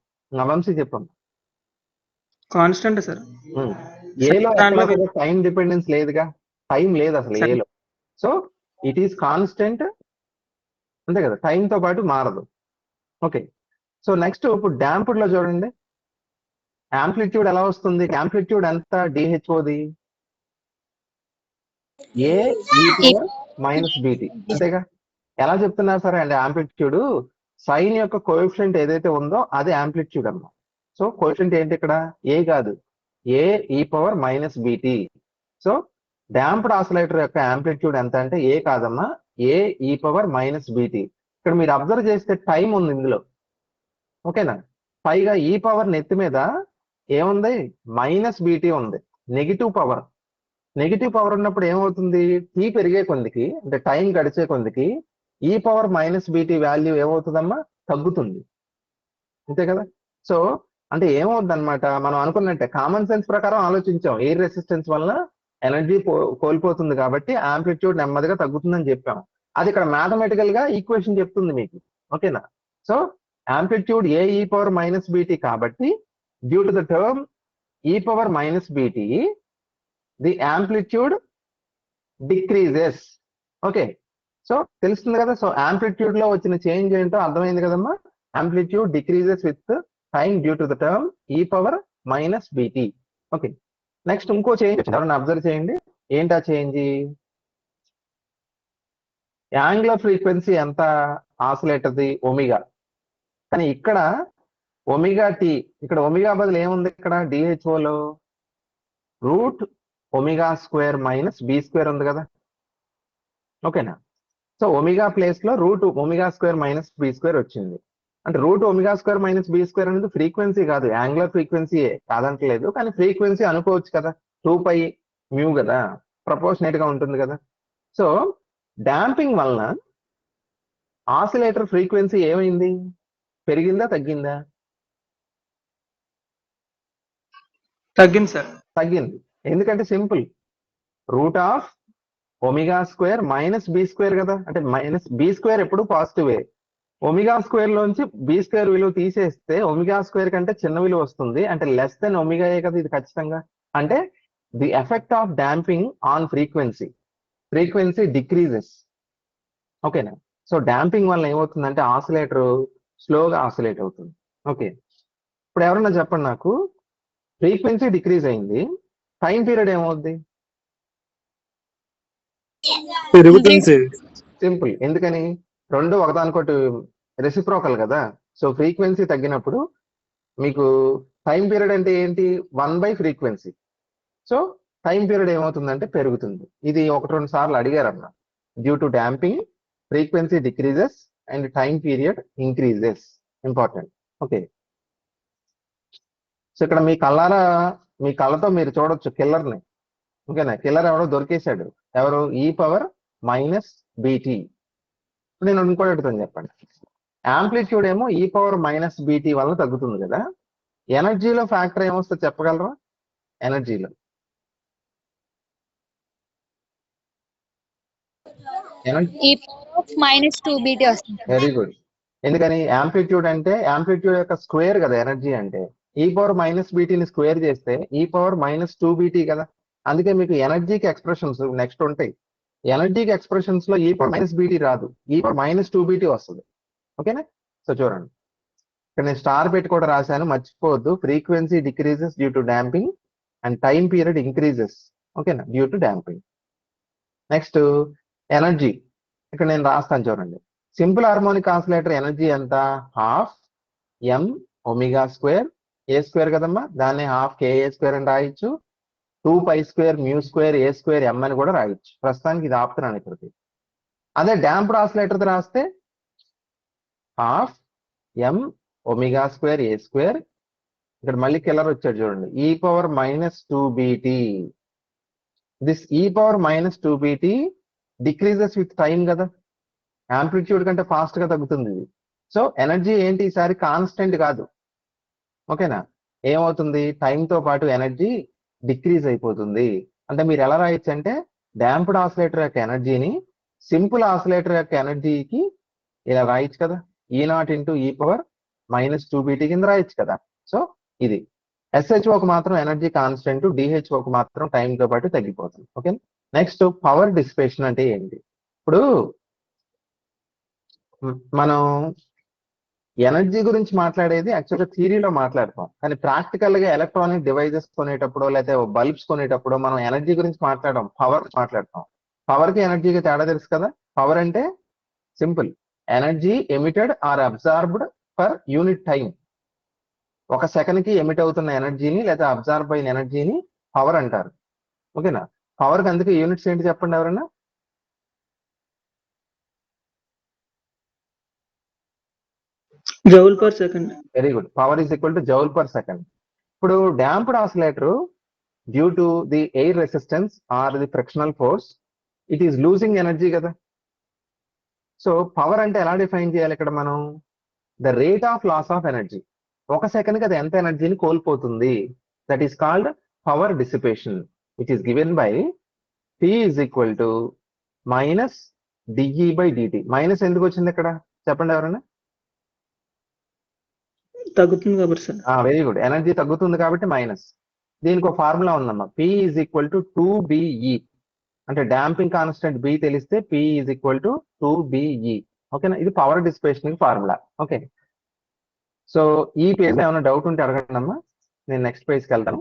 S1: వంశీ చెప్పండి.
S3: Constant sir.
S1: ఏలో
S3: దాంట్లో
S1: ఎక్కడ కూడా టైం డిపెండెన్స్ లేదుగా, టైం లేదు అసలు
S3: Sec-
S1: ఏలో. సో ఇట్ ఈస్ కాన్స్టెంట్, అంతే కదా, టైం తో పాటు మారదు. ఓకే, సో నెక్స్ట్ ఇప్పుడు డాంప్డ్ లో చూడండి, యాంప్లిట్యూడ్ ఎలా వస్తుంది? యాంప్లిట్యూడ్ ఎంత డిహెచ్ఓది? ఏ ఈ పవర్ మైనస్ బిటి, అంతేగా. ఎలా చెప్తున్నారు సరే అంటే యాంప్లిట్యూడ్ సైన్ యొక్క కోఎఫిషియంట్ ఏదైతే ఉందో అది యాంప్లిట్యూడ్ అమ్మా. సో కోఎఫిషియంట్ ఏంటి ఇక్కడ? ఏ కాదు, ఏ ఈ power minus బిటి. So damped oscillator యొక్క యాంప్లిట్యూడ్ ఎంత అంటే ఏ కాదమ్మా, ఏ ఈ పవర్ మైనస్ బిటి. ఇక్కడ మీరు అబ్జర్వ్ చేస్తే టైం ఉంది ఇందులో, ఓకేనా. పైగా ఈ పవర్ నెత్తి మీద ఏముంది? మైనస్ బిటి ఉంది, నెగిటివ్ పవర్. నెగిటివ్ పవర్ ఉన్నప్పుడు ఏమవుతుంది? టీ పెరిగే కొందికి, అంటే టైం గడిచే కొందికి ఈ పవర్ మైనస్ బిటి వాల్యూ ఏమవుతుందమ్మా? తగ్గుతుంది, అంతే కదా. సో అంటే ఏమవుతుంది అనమాట, మనం అనుకున్నట్టే కామన్ సెన్స్ ప్రకారం ఆలోచించాం, ఎయిర్ రెసిస్టెన్స్ వల్ల ఎనర్జీ కోల్పోతుంది కాబట్టి యాంప్లిట్యూడ్ నెమ్మదిగా తగ్గుతుందని చెప్పాం. అది ఇక్కడ మ్యాథమెటికల్ గా ఈక్వేషన్ చెప్తుంది మీకు, ఓకేనా. సో యాంప్లిట్యూడ్ ఏ ఈ పవర్ మైనస్ బిటి కాబట్టి డ్యూ టు ద టర్మ్ ఈ power minus బిటి the amplitude decreases. Okay, so తెలుస్తుంది కదా. సో యాంప్లిట్యూడ్ లో వచ్చిన చేంజ్ ఏంటో అర్థమైంది కదమ్మా. Amplitude decreases with time due to the term ఈ పవర్ మైనస్ బిటి. ఓకే, నెక్స్ట్ ఇంకో చేంజ్ ఎవరైనా అబ్జర్వ్ చేయండి. ఏంటా చేంజ్? యాంగులర్ ఫ్రీక్వెన్సీ ఎంత ఆసిలేటర్ది? ఒమేగా. కానీ ఇక్కడ ఒమేగా టీ, ఇక్కడ ఒమేగా బదులు ఏముంది? ఇక్కడ డిహెచ్ఓలో root omega square minus b square ఉంది కదా, ఓకేనా. సో ఒమేగా ప్లేస్ లో root omega square minus b square వచ్చింది. అంటే root omega square minus b square అనేది ఫ్రీక్వెన్సీ కాదు, యాంగులర్ ఫ్రీక్వెన్సీ కాదంటలేదు, కానీ ఫ్రీక్వెన్సీ అనుకోవచ్చు కదా, 2π మ్యూ కదా, ప్రపోర్షనేట్ గా ఉంటుంది కదా. సో డాంపింగ్ వలన ఆసిలేటర్ ఫ్రీక్వెన్సీ ఏమైంది? పెరిగిందా తగ్గిందా?
S3: తగ్గింది సార్.
S1: తగ్గింది. ఎందుకంటే simple, root of omega square minus b square కదా, అంటే మైనస్ బి స్క్వేర్ ఎప్పుడు పాజిటివే. ఒమేగా స్క్వేర్ లోంచి బి స్క్వేర్ విలువ తీసేస్తే ఒమేగా స్క్వేర్ కంటే చిన్న విలువ వస్తుంది, అంటే లెస్ దెన్ ఒమేగా కదా ఇది ఖచ్చితంగా. అంటే the effect of damping on frequency, frequency decreases, ఓకేనా. సో డాంపింగ్ వల్ల ఏమవుతుందంటే ఆసిలేటర్ స్లోగా ఆసిలేట్ అవుతుంది. ఓకే, ఇప్పుడు ఎవరన్నా చెప్పండి నాకు, ఫ్రీక్వెన్సీ డిక్రీజ్ అయింది, టైం పీరియడ్ ఏమవుద్ది?
S3: పెరుగుతుంది సార్.
S1: సింపుల్, ఎందుకని? రెండు ఒకదానికొకటి రెసిప్రోకల్ కదా. సో ఫ్రీక్వెన్సీ తగ్గినప్పుడు మీకు టైం పీరియడ్ అంటే ఏంటి? 1/, ఫ్రీక్వెన్సీ. సో టైం పీరియడ్ ఏమవుతుందంటే పెరుగుతుంది. ఇది 1-2 సార్లు అడిగారన్న. Due to damping frequency decreases and time period increases. Important. Okay, so ఇక్కడ మీ కళ్ళతో మీరు చూడొచ్చు కిల్లర్ని, ఓకేనా. కిల్లర్ ఎవరో దొరికేశాడు, ఎవరు? ఈ పవర్ మైనస్ బిటి. నేను ఇంకోటి అడుగుతాను, చెప్పండి. యాంప్లిట్యూడ్ ఏమో ఈ పవర్ మైనస్ బిటి వల్ల తగ్గుతుంది కదా, ఎనర్జీలో ఫ్యాక్టర్ ఏమొస్తుంది చెప్పగలరా? ఎనర్జీలో
S2: ఈ పవర్ ఆఫ్ -2BT వస్తుంది.
S1: Very good. ఎందుకని? యాంప్లిట్యూడ్ అంటే యాంప్లిట్యూడ్ యొక్క స్క్వేర్ కదా ఎనర్జీ అంటే. ఈ పవర్ మైనస్ బిటిని స్క్వేర్ చేస్తే ఈ పవర్ -2BT కదా. అందుకే మీకు ఎనర్జీకి ఎక్స్ప్రెషన్స్ నెక్స్ట్ ఉంటాయి. ఎనర్జీకి ఎక్స్ప్రెషన్స్ లో ఈ పవర్ మైనస్ బిటి రాదు, ఈ పవర్ -2BT వస్తుంది, ఓకేనా. సో చూడండి, ఇక్కడ నేను స్టార్ పెట్టి కూడా రాశాను, మర్చిపోవద్దు. Frequency decreases due to damping and time period increases, ఓకేనా, due to damping. Next energy, ఇక్కడ నేను రాస్తాను చూడండి. సింపుల్ హార్మోనిక్ ఆసిలేటర్ ఎనర్జీ ఎంత? ½ m ఒమేగా స్క్వేర్ ఏ స్క్వేర్ కదమ్మా, దాన్ని ½ KA² అని రాయొచ్చు, 2π² మ్యూ స్క్వేర్ ఏ స్క్వేర్ m అని కూడా రాయొచ్చు. ప్రస్తుతానికి ఇది ఆపుతున్నాను ఇక్కడికి. అదే డాంప్డ్ ఆసిలేటర్ రాస్తే ½ m ఒమేగా స్క్వేర్ ఏ స్క్వేర్, ఇక్కడ మళ్ళీ కిల్లర్ వచ్చాడు చూడండి, ఈ పవర్ -2BT. దిస్ ఈ power -2BT decreases with time కదా, యాంప్లిట్యూడ్ కంటే ఫాస్ట్ గా తగ్గుతుంది ఇది. సో ఎనర్జీ ఏంటి ఈసారి? కాన్స్టెంట్ కాదు, ఓకేనా. ఏమవుతుంది? టైంతో పాటు ఎనర్జీ డిక్రీజ్ అయిపోతుంది. అంటే మీరు ఎలా రాయొచ్చు అంటే డాంప్డ్ ఆసిలేటర్ యొక్క ఎనర్జీని సింపుల్ ఆసిలేటర్ యొక్క ఎనర్జీకి ఇలా రాయొచ్చు కదా, E0 × e పవర్ -2BT కింద రాయొచ్చు కదా. సో ఇది SHOకి మాత్రం ఎనర్జీ కాన్స్టెంట్, DHOకి మాత్రం time తో పాటు తగ్గిపోతుంది. ఓకే, నెక్స్ట్ పవర్ డిసిపేషన్ అంటే ఏంటి? ఇప్పుడు మనం ఎనర్జీ గురించి మాట్లాడేది యాక్చువల్గా థియరీలో మాట్లాడతాం, కానీ ప్రాక్టికల్ గా ఎలక్ట్రానిక్ డివైజెస్ కొనేటప్పుడు లేకపోతే బల్బ్స్ కొనేటప్పుడు మనం ఎనర్జీ గురించి మాట్లాడడం, పవర్ మాట్లాడతాం. పవర్ కి ఎనర్జీకి తేడా తెలుసు కదా. పవర్ అంటే simple, energy emitted or absorbed per unit time. ఒక సెకండ్ కి ఎమిట్ అవుతున్న ఎనర్జీని లేదా అబ్జార్బ్ అయిన ఎనర్జీని పవర్ అంటారు. ఓకేనా, పవర్ కి అందుకే యూనిట్స్ ఏంటి చెప్పండి ఎవరన్నా.
S3: Joule per second.
S1: Very good, power is equal to joule per second. ఇప్పుడు damped oscillator due to the air resistance or the frictional force it is losing energy కదా. సో పవర్ అంటే ఎలా define చేయాలి ఇక్కడ మనం? The rate of loss of energy. ఒక second కి అది ఎంత ఎనర్జీని కోల్పోతుంది, that is called power dissipation. It is given by P is equal to minus dE by DT. Minus ఎందుకు వచ్చింది ఇక్కడ చెప్పండి ఎవరైనా.
S3: తగ్గుతుంది కాబట్టి సార్.
S1: వెరీ గుడ్, ఎనర్జీ తగ్గుతుంది కాబట్టి మైనస్. దీనికి ఒక ఫార్ములా ఉందమ్మా, P is equal to 2BE. అంటే డాంపింగ్ కాన్స్టెంట్ B తెలిస్తే P is equal to 2BE. ఓకేనా, ఇది power dissipation formula. Okay, so ఈ పేజ్ ఏమైనా డౌట్ ఉంటే అడగండి అమ్మా, నేను నెక్స్ట్ పేజ్కి వెళ్తాను.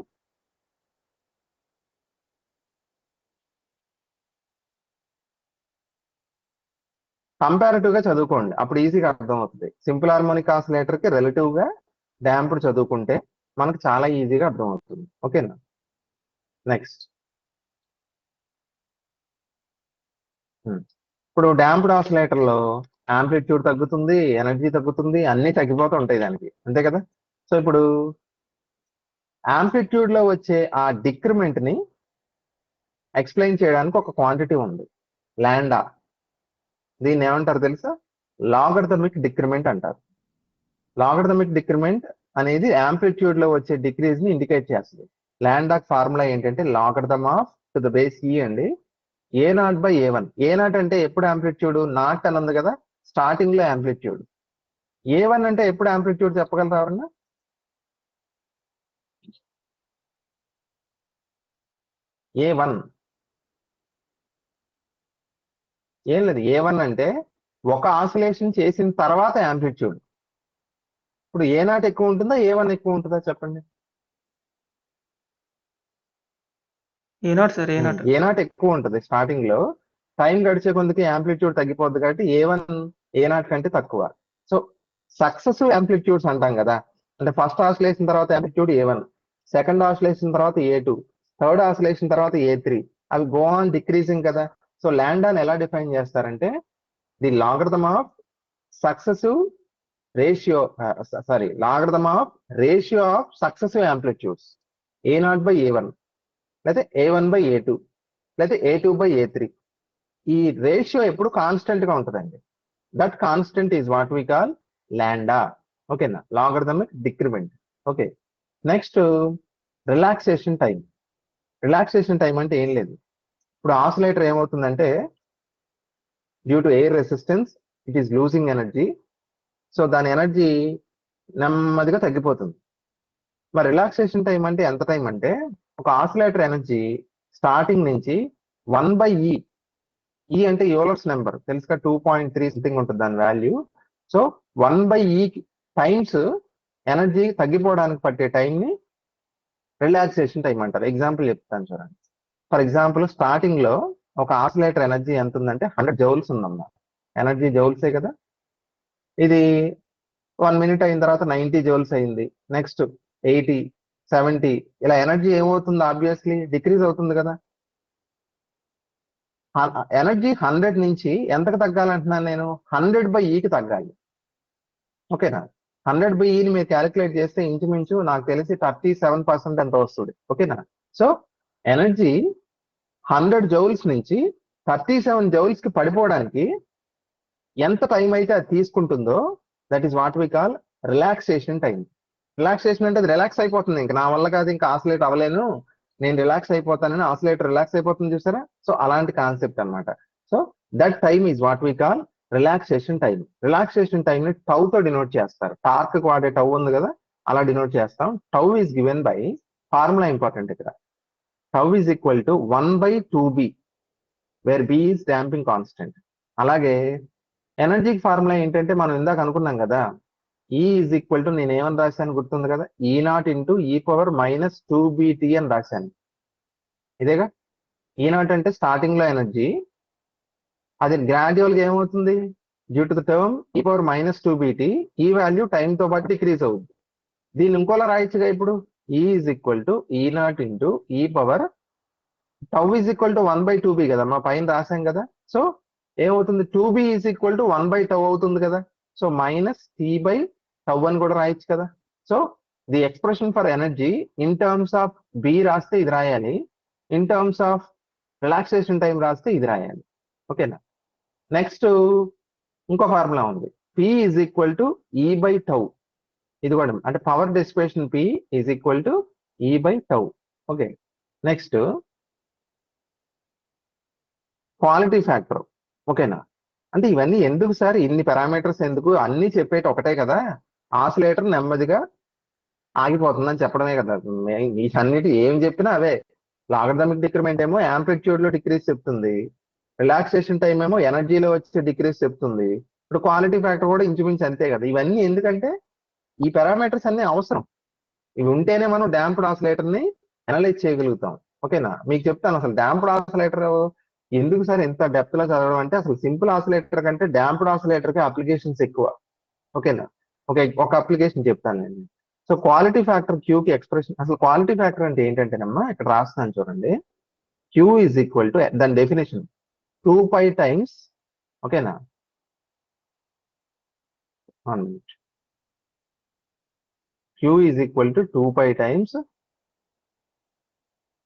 S1: కంపారిటివ్ గా చదువుకోండి, అప్పుడు ఈజీగా అర్థం అవుతుంది. సింపుల్ హార్మోనిక్ ఆసిలేటర్ కి రిలేటివ్ గా డాంప్డ్ చదువుకుంటే మనకు చాలా ఈజీగా అర్థం అవుతుంది. ఓకేనా, నెక్స్ట్ ఇప్పుడు డాంప్డ్ ఆసిలేటర్ లో యాంప్లిట్యూడ్ తగ్గుతుంది, ఎనర్జీ తగ్గుతుంది, అన్ని తగ్గిపోతూ ఉంటాయి దానికి, అంతే కదా. సో ఇప్పుడు యాంప్లిట్యూడ్ లో వచ్చే ఆ డిక్రిమెంట్ ని ఎక్స్ప్లెయిన్ చేయడానికి ఒక క్వాంటిటీ ఉంది, లాండా. దీన్ని ఏమంటారు తెలుసా? లాగరిథమిక్ డిక్రిమెంట్ అంటారు. లాగరిథమిక్ డిక్రిమెంట్ అనేది యాంప్లిట్యూడ్ లో వచ్చే డిక్రీజ్ ని ఇండికేట్ చేస్తుంది. లాండా ఫార్ములా ఏంటంటే logarithm off to the base E అండి, A0 బై A1. A0 అంటే ఎప్పుడు యాంప్లిట్యూడ్, నాట్ అని ఉంది కదా స్టార్టింగ్ లో యాంప్లిట్యూడ్. A1 అంటే ఎప్పుడు యాంప్లిట్యూడ్ చెప్పగలరా ఎవరన్నా? A1 ఏం లేదు, A1 అంటే ఒక ఆసిలేషన్ చేసిన తర్వాత యాంప్లిట్యూడ్. ఇప్పుడు A0 ఎక్కువ ఉంటుందా, A1 ఎక్కువ ఉంటుందా చెప్పండి.
S3: A0 sir, A0.
S1: A0 ఎక్కువ ఉంటుంది స్టార్టింగ్ లో, టైం గడిచే కొందుకు యాంప్లిట్యూడ్ తగ్గిపోద్ది కాబట్టి A1 A0 కంటే తక్కువ. సో సక్సెసివ్ యాంప్లిట్యూడ్స్ అంటాం కదా, అంటే ఫస్ట్ ఆసిలేషన్ తర్వాత యాంప్లిట్యూడ్ A1, సెకండ్ ఆసిలేషన్ తర్వాత A2, థర్డ్ ఆసిలేషన్ తర్వాత A3, అవి గో ఆన్ డిక్రీజింగ్ కదా. సో లాండాని ఎలా డిఫైన్ చేస్తారంటే the logarithm of successive ratio, logarithm of ratio of successive amplitudes A0 by A1, లేదా A1 బై A2, లేదా A2 by A3. ఈ ratio ఎప్పుడు కాన్స్టెంట్ గా ఉంటుందండి. That constant is what we call lambda. ఓకేనా, logarithmic decrement. Okay, next relaxation time. Relaxation time అంటే ఏం లేదు, ఇప్పుడు ఆసిలేటర్ ఏమవుతుందంటే due to air resistance it is losing energy. So దాని ఎనర్జీ నెమ్మదిగా తగ్గిపోతుంది. మరి రిలాక్సేషన్ టైం అంటే ఎంత టైం అంటే, ఒక ఆసిలేటర్ ఎనర్జీ స్టార్టింగ్ నుంచి 1/E, E అంటే యూలర్స్ నెంబర్ తెలుసుగా, 2.3 సంథింగ్ ఉంటుంది దాని value. So 1/E times energy తగ్గిపోవడానికి పట్టే టైంని రిలాక్సేషన్ టైం అంటారు. ఎగ్జాంపుల్ చెప్తాను చూడండి. ఫర్ ఎగ్జాంపుల్ స్టార్టింగ్ లో ఒక ఆసిలేటర్ ఎనర్జీ ఎంత ఉందంటే 100 జౌల్స్ ఉందమ్మా. ఎనర్జీ జౌల్సే కదా. ఇది 1 మినిట్ అయిన తర్వాత 90 జౌల్స్ అయింది, నెక్స్ట్ 80, 70, ఇలా ఎనర్జీ ఏమవుతుంది? ఆబ్వియస్లీ డిక్రీజ్ అవుతుంది కదా. ఎనర్జీ 100 నుంచి ఎంతకు తగ్గాలంటున్నాను నేను? 100/Eకి తగ్గాలి. ఓకేనా, 100/Eని మీరు క్యాలిక్యులేట్ చేస్తే ఇంచుమించు నాకు తెలిసి 37% ఎంత వస్తుంది. ఓకేనా, సో ఎనర్జీ 100 జౌల్స్ నుంచి 37 జౌల్స్ కి పడిపోవడానికి ఎంత టైం అయితే అది తీసుకుంటుందో that is what we call relaxation time. Relaxation అంటే అది రిలాక్స్ అయిపోతుంది, ఇంకా నా వల్ల కాదు, ఇంకా ఆసిలేట్ అవ్వలేను, నేను రిలాక్స్ అయిపోతానని ఆసిలేటర్ రిలాక్స్ అయిపోతుంది చూసారా. సో అలాంటి కాన్సెప్ట్ అన్నమాట. So that time is what we call relaxation time. Relaxation time ని టౌ తో డినోట్ చేస్తారు. టార్క్ వాడే టౌ ఉంది కదా, అలా డినోట్ చేస్తాం. Tau is given by formula important ఇక్కడ. Tau is equal to 1/2b where b is damping constant. అలాగే ఎనర్జీకి ఫార్ములా ఏంటంటే మనం ఇందాక అనుకున్నాం కదా, ఈ ఈజ్ ఈక్వల్ టు నేను ఏమని రాశాను గుర్తుంది కదా, E0 ఇంటూ E⁻²BT అని రాశాను. ఇదేగా E0 అంటే స్టార్టింగ్ లో ఎనర్జీ, అది గ్రాడ్యువల్ గా ఏమవుతుంది due to the term E⁻²BT, ఈ వాల్యూ టైం తో పాటు డిక్రీజ్ అవుతుంది. దీన్ని ఇంకోలా రాయొచ్చుగా ఇప్పుడు, E is equal to E0 into tau is equal to 1/2b కదా, మా పైన రాసాం కదా. సో ఏమవుతుంది, 2b ఈజ్ ఈక్వల్ టు 1/τ అవుతుంది కదా. సో -T/τ అని కూడా రాయొచ్చు కదా. So the expression for energy in terms of b రాస్తే ఇది రాయాలి, in terms of relaxation time రాస్తే ఇది రాయాలి. ఓకేనా. నెక్స్ట్ ఇంకో ఫార్ములా ఉంది, P is equal to E/τ. ఇది కూడా అంటే power dissipation P is equal to E/τ. Okay. Next quality factor. ఓకేనా. అంటే ఇవన్నీ ఎందుకు సార్, ఇన్ని పారామీటర్స్ ఎందుకు, అన్ని చెప్పేటి ఒకటే కదా, ఆసిలేటర్ నెమ్మదిగా ఆగిపోతుందని చెప్పడమే కదా. వీటన్నిటి ఏం చెప్పినా అవే. లాగరిథమిక్ డిక్రిమెంట్ ఏమో యాంప్లిట్యూడ్ లో డిక్రీజ్ చెప్తుంది, రిలాక్సేషన్ టైం ఏమో ఎనర్జీలో వచ్చే డిక్రీజ్ చెప్తుంది. ఇప్పుడు క్వాలిటీ ఫ్యాక్టర్ కూడా ఇంచుమించు అంతే కదా. ఇవన్నీ ఎందుకంటే ఈ పారామీటర్స్ అన్ని అవసరం, ఇవి ఉంటేనే మనం డాంప్డ్ ఆసిలేటర్ ని అనలైజ్ చేయగలుగుతాం. ఓకేనా. మీకు చెప్తాను అసలు డాంప్డ్ ఆసిలేటర్ ఎందుకు సార్ ఎంత డెప్త్ లో చదవడం అంటే, అసలు సింపుల్ ఆసిలేటర్ కంటే డాంప్డ్ ఆసిలేటర్ కి అప్లికేషన్స్ ఎక్కువ. ఓకేనా. ఒక అప్లికేషన్ చెప్తాను నేను. సో క్వాలిటీ ఫ్యాక్టర్ Q కి ఎక్స్ప్రెషన్, అసలు క్వాలిటీ ఫ్యాక్టర్ అంటే ఏంటంటేనమ్మా, ఇక్కడ రాస్తున్నాను చూడండి. Q ఈజ్ ఈక్వల్ టు, దాని డెఫినేషన్ 2π టైమ్స్, ఓకేనా, 1 minute. Q is equal to 2π times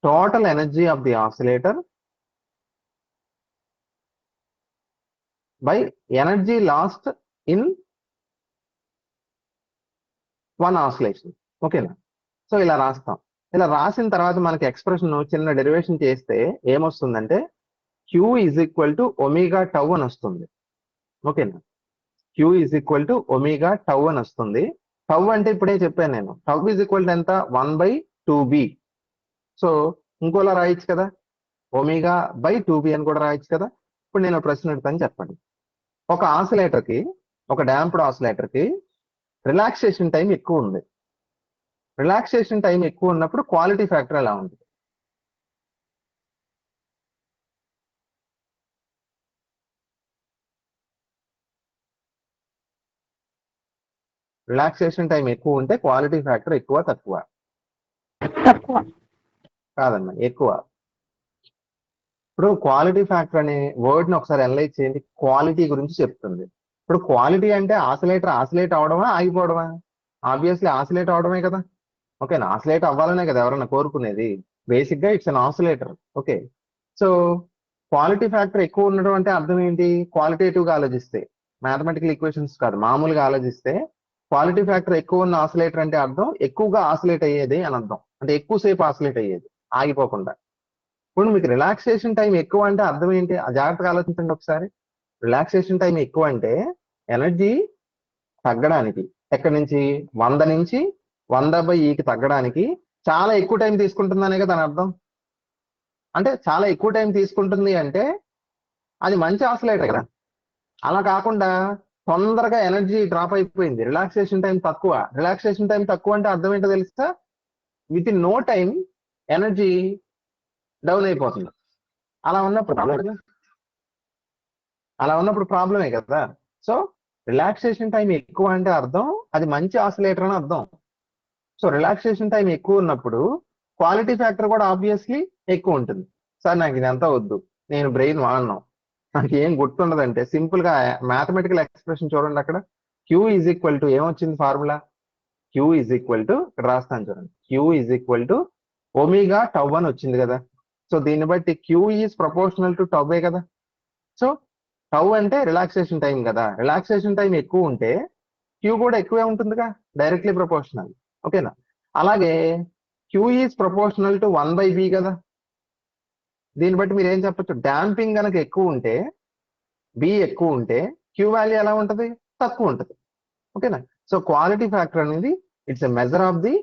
S1: total energy of the oscillator by energy lost in one oscillation. ఓకేనా. సో ఇలా రాస్తాం. ఇలా రాసిన తర్వాత మనకి ఎక్స్ప్రెషన్ చిన్న డెరివేషన్ చేస్తే ఏమొస్తుందంటే Q ఈజ్ ఈక్వల్ టు ωτ అని వస్తుంది. ఓకేనా. Q ఈజ్ ఈక్వల్ టు ωτ అని వస్తుంది. టౌ అంటే ఇప్పుడే చెప్పాను నేను, టౌ ఈజ్ ఈక్వల్ టు ఎంత, 1/2b. సో ఇంకోలా రాయొచ్చు కదా, ω/2b అని కూడా రాయొచ్చు కదా. ఇప్పుడు నేను ప్రశ్న అడుగుతాను, చెప్పండి. ఒక ఆసిలేటర్ కి, ఒక డాంప్డ్ ఆసిలేటర్ కి రిలాక్సేషన్ టైం ఎక్కువ ఉంది. రిలాక్సేషన్ టైం ఎక్కువ ఉన్నప్పుడు క్వాలిటీ ఫ్యాక్టర్ ఎలా ఉంది? రిలాక్సేషన్ టైం ఎక్కువ ఉంటే క్వాలిటీ ఫ్యాక్టర్ ఎక్కువ తక్కువ?
S2: తక్కువ.
S1: కాదమ్మా, ఎక్కువ. ఇప్పుడు క్వాలిటీ ఫ్యాక్టర్ అనే వర్డ్ ని ఒకసారి అనలైజ్ చేయండి. క్వాలిటీ గురించి చెప్తుంది. ఇప్పుడు క్వాలిటీ అంటే ఆసిలేట్ అవడమా ఆగిపోవడమా? ఆబ్వియస్లీ ఆసిలేట్ అవడమే కదా. ఓకేనా. ఆసిలేట్ అవ్వాలనే కదా ఎవరన్నా కోరుకునేది. బేసిక్ గా it's an oscillator. Okay. So quality factor ఎక్కువ ఉండడం అంటే అర్థం ఏంటి? క్వాలిటేటివ్ గా ఆలోచిస్తే, మ్యాథమెటికల్ ఈక్వేషన్స్ కాదు, మామూలుగా ఆలోచిస్తే క్వాలిటీ ఫ్యాక్టర్ ఎక్కువ ఉన్న ఆసిలేటర్ అంటే అర్థం ఎక్కువగా ఆసిలేట్ అయ్యేది అని అర్థం. అంటే ఎక్కువసేపు ఆసిలేట్ అయ్యేది ఆగిపోకుండా. ఇప్పుడు మీకు రిలాక్సేషన్ టైం ఎక్కువ అంటే అర్థం ఏంటి? జాగ్రత్తగా ఆలోచించండి ఒకసారి. రిలాక్సేషన్ టైం ఎక్కువ అంటే ఎనర్జీ తగ్గడానికి, ఎక్కడి నుంచి 100 నుంచి 100/Eకి తగ్గడానికి చాలా ఎక్కువ టైం తీసుకుంటుందనే కదా దాని అర్థం. అంటే చాలా ఎక్కువ టైం తీసుకుంటుంది అంటే అది మంచి ఆసిలేటర్ కదా. అలా కాకుండా తొందరగా ఎనర్జీ డ్రాప్ అయిపోయింది, రిలాక్సేషన్ టైం తక్కువ. రిలాక్సేషన్ టైం తక్కువ అంటే అర్థం ఏంటో తెలుసా? Within no time energy down అయిపోతుంది. అలా ఉన్నప్పుడు ప్రాబ్లమే కదా. సో రిలాక్సేషన్ టైం ఎక్కువ అంటే అర్థం అది మంచి ఆసిలేటర్ అని అర్థం. సో రిలాక్సేషన్ టైం ఎక్కువ ఉన్నప్పుడు క్వాలిటీ ఫ్యాక్టర్ కూడా ఆబ్వియస్లీ ఎక్కువ ఉంటుంది. సార్ నాకు ఇదంతా వద్దు, నేను బ్రెయిన్ వాడను, నాకు ఏం గుర్తుండదంటే సింపుల్ గా మ్యాథమెటికల్ ఎక్స్ప్రెషన్ చూడండి. అక్కడ Q ఈజ్ ఈక్వల్ టు ఏమొచ్చింది formula? Q is equal to, ఇక్కడ రాస్తాను చూడండి, Q ఈజ్ ఈక్వల్ టు ωτ అని వచ్చింది కదా. సో దీన్ని బట్టి Q is proportional to tau కదా. సో టౌ అంటే రిలాక్సేషన్ టైం కదా. రిలాక్సేషన్ టైం ఎక్కువ ఉంటే Q కూడా ఎక్కువే ఉంటుందిగా, డైరెక్ట్లీ ప్రపోర్షనల్. ఓకేనా. అలాగే Q is proportional to 1/b కదా. దీన్ని బట్టి మీరు ఏం చెప్పచ్చు? డాంపింగ్ కనుక ఎక్కువ ఉంటే, B ఎక్కువ ఉంటే Q వాల్యూ ఎలా ఉంటుంది? తక్కువ ఉంటుంది. ఓకేనా. సో క్వాలిటీ ఫ్యాక్టర్ అనేది it's a measure of the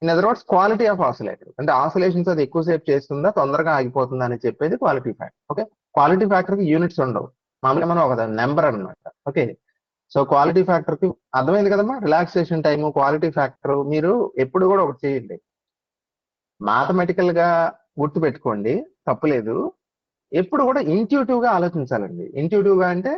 S1: in other words quality of oscillator. అంటే ఆసిలేషన్స్ అది ఎక్కువసేపు చేస్తుందా, తొందరగా ఆగిపోతుందా అని చెప్పేది quality factor. Okay, quality factor కి యూనిట్స్ ఉండవు, మామూలుగా మనం ఒక నెంబర్ అన్నమాట. ఓకే, సో క్వాలిటీ ఫ్యాక్టర్ కి అర్థమైంది కదమ్మా. రిలాక్సేషన్ టైము, క్వాలిటీ ఫ్యాక్టర్ మీరు ఎప్పుడు కూడా ఒకటి చేయండి, మ్యాథమెటికల్ గా గుర్తు పెట్టుకోండి, తప్పులేదు. ఎప్పుడు కూడా ఇంట్యూటివ్ గా ఆలోచించాలండి. ఇంట్యూటివ్ గా అంటే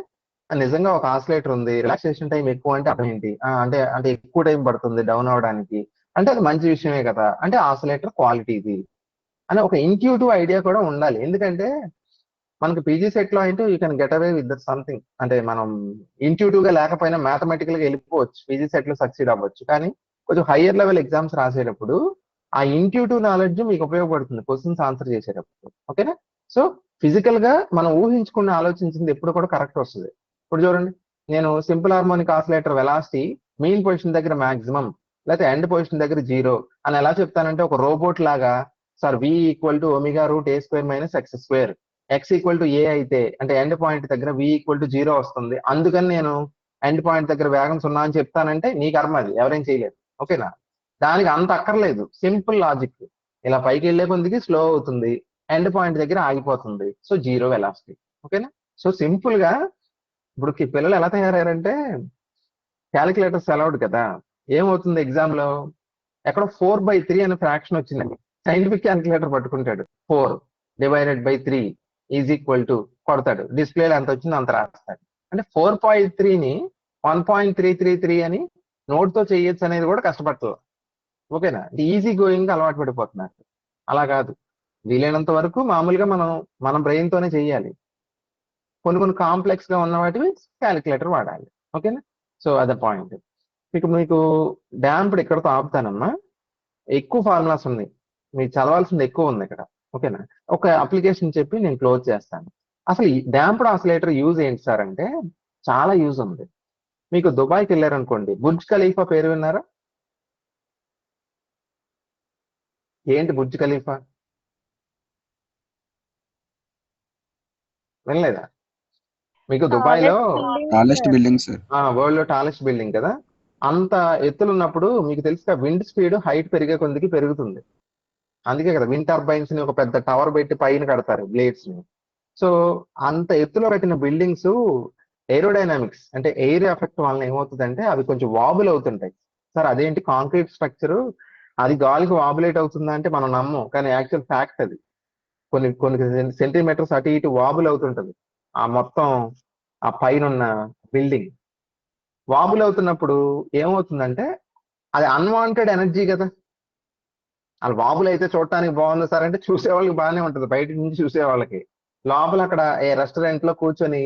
S1: నిజంగా ఒక ఆసిలేటర్ ఉంది, రిలాక్సేషన్ టైం ఎక్కువ అంటే అర్థం ఏంటి, అంటే అంటే ఎక్కువ టైం పడుతుంది డౌన్ అవడానికి, అంటే అది మంచి విషయమే కదా, అంటే ఆసిలేటర్ క్వాలిటీ ఇది అని ఒక ఇంట్యూటివ్ ఐడియా కూడా ఉండాలి. ఎందుకంటే మనకి పీజీ సెట్ లో అయితే you can get away with something, అంటే మనం ఇంట్యూటివ్ గా లేకపోయినా మ్యాథమెటికల్ గా వెళ్ళిపోవచ్చు, పీజీ సెట్ లో సక్సీడ్ అవ్వచ్చు. కానీ కొంచెం హయ్యర్ లెవెల్ ఎగ్జామ్స్ రాసేటప్పుడు ఆ ఇంట్యూటివ్ నాలెడ్జ్ మీకు ఉపయోగపడుతుంది క్వశ్చన్స్ ఆన్సర్ చేసేటప్పుడు. ఓకేనా? సో ఫిజికల్ గా మనం ఊహించుకుని ఆలోచించింది ఎప్పుడు కూడా కరెక్ట్ వస్తుంది. ఇప్పుడు చూడండి, నేను simple harmonic oscillator velocity mean position దగ్గర మాక్సిమం లేకపోతే ఎండ్ పొజిషన్ దగ్గర 0 అని ఎలా చెప్తానంటే, ఒక రోబోట్ లాగా sir v equal to omega root a square minus x square, x equal to a అయితే అంటే ఎండ్ పాయింట్ దగ్గర v ఈక్వల్ టు 0 వస్తుంది, అందుకని నేను ఎండ్ పాయింట్ దగ్గర వేగం 0 అని చెప్తానంటే నీ కర్మ, అది ఎవరేం చేయలేదు. ఓకేనా? దానికి అంత అక్కర్లేదు, సింపుల్ లాజిక్. ఇలా పైకి వెళ్లే కొద్దికి స్లో అవుతుంది, ఎండ్ పాయింట్ దగ్గర ఆగిపోతుంది, సో 0 వెలాసిటీ. ఓకేనా? సో సింపుల్ గా ఇప్పుడు పిల్లలు ఎలా తయారయ్యారంటే, క్యాలిక్యులేటర్స్ అలౌడ్ కదా, ఏమవుతుంది ఎగ్జామ్ లో ఎక్కడ 4/3 అనే ఫ్రాక్షన్ వచ్చిందండి, సైంటిఫిక్ క్యాలిక్యులేటర్ పట్టుకుంటాడు, 4/3 ఈజ్ ఈక్వల్ టు కొడతాడు, డిస్ప్లేలో ఎంత వచ్చిందో అంత రాస్తాడు. అంటే 4/3ని 1.333 అని నోట్ తో చేయొచ్చు అనేది కూడా కష్టపడాలి. ఓకేనా? ఈజీ గోయింగ్ అలవాటు పడిపోతున్నారు. అలా కాదు, వీలైనంత వరకు మామూలుగా మన బ్రెయిన్ తోనే చెయ్యాలి. కొన్ని కాంప్లెక్స్ గా ఉన్న వాటివి క్యాలిక్యులేటర్ వాడాలి. ఓకేనా? సో అదే పాయింట్. మీకు డాంప్డ్ ఇక్కడతో ఆపుతానమ్మా, ఎక్కువ ఫార్ములాస్ ఉన్నాయి, మీకు చదవాల్సింది ఎక్కువ ఉంది ఇక్కడ. ఓకేనా? ఒక అప్లికేషన్ చెప్పి నేను క్లోజ్ చేస్తాను. అసలు ఈ డాంప్డ్ ఆసిలేటర్ యూజ్ ఏంటి సార్ అంటే, చాలా యూజ్ ఉంది. మీకు దుబాయ్కి వెళ్ళారనుకోండి, బుర్జ్ ఖలీఫా పేరు విన్నారా? ఏంటి బుర్జ్ ఖలీఫా, వినలేదా? మీకు దుబాయ్ లో
S4: టాలెస్ట్ బిల్డింగ్ సార్.
S1: వరల్డ్ లో టాలెస్ట్ బిల్డింగ్ కదా, అంత ఎత్తులు ఉన్నప్పుడు మీకు తెలుసు విండ్ స్పీడ్ హైట్ పెరిగే కొద్దికి పెరుగుతుంది. అందుకే కదా విండ్ టర్బైన్స్ ని ఒక పెద్ద టవర్ పెట్టి పైన కడతారు బ్లేడ్స్ ని. సో అంత ఎత్తులో కట్టిన బిల్డింగ్స్ ఏరోడైనామిక్స్ అంటే ఎయిర్ ఎఫెక్ట్ వలన ఏమవుతుందంటే అవి కొంచెం వాబుల్ అవుతుంటాయి. సార్ అదేంటి కాంక్రీట్ స్ట్రక్చర్ అది గాలికి వాబులేట్ అవుతుందా అంటే మనం నమ్మం, కానీ యాక్చువల్ ఫ్యాక్ట్ అది. కొన్ని సెంటీమీటర్స్ అటు ఇటు వాబుల్ అవుతుంటది ఆ మొత్తం ఆ పైన ఉన్న బిల్డింగ్. వాబుల్ అవుతున్నప్పుడు ఏమవుతుందంటే అది అన్వాంటెడ్ ఎనర్జీ కదా. అది వాబుల్ అయితే చూడటానికి బాగుంది సార్ అంటే చూసే వాళ్ళకి బాగానే ఉంటుంది, బయట నుంచి చూసే వాళ్ళకి. లోపల అక్కడ ఏ రెస్టారెంట్ లో కూర్చొని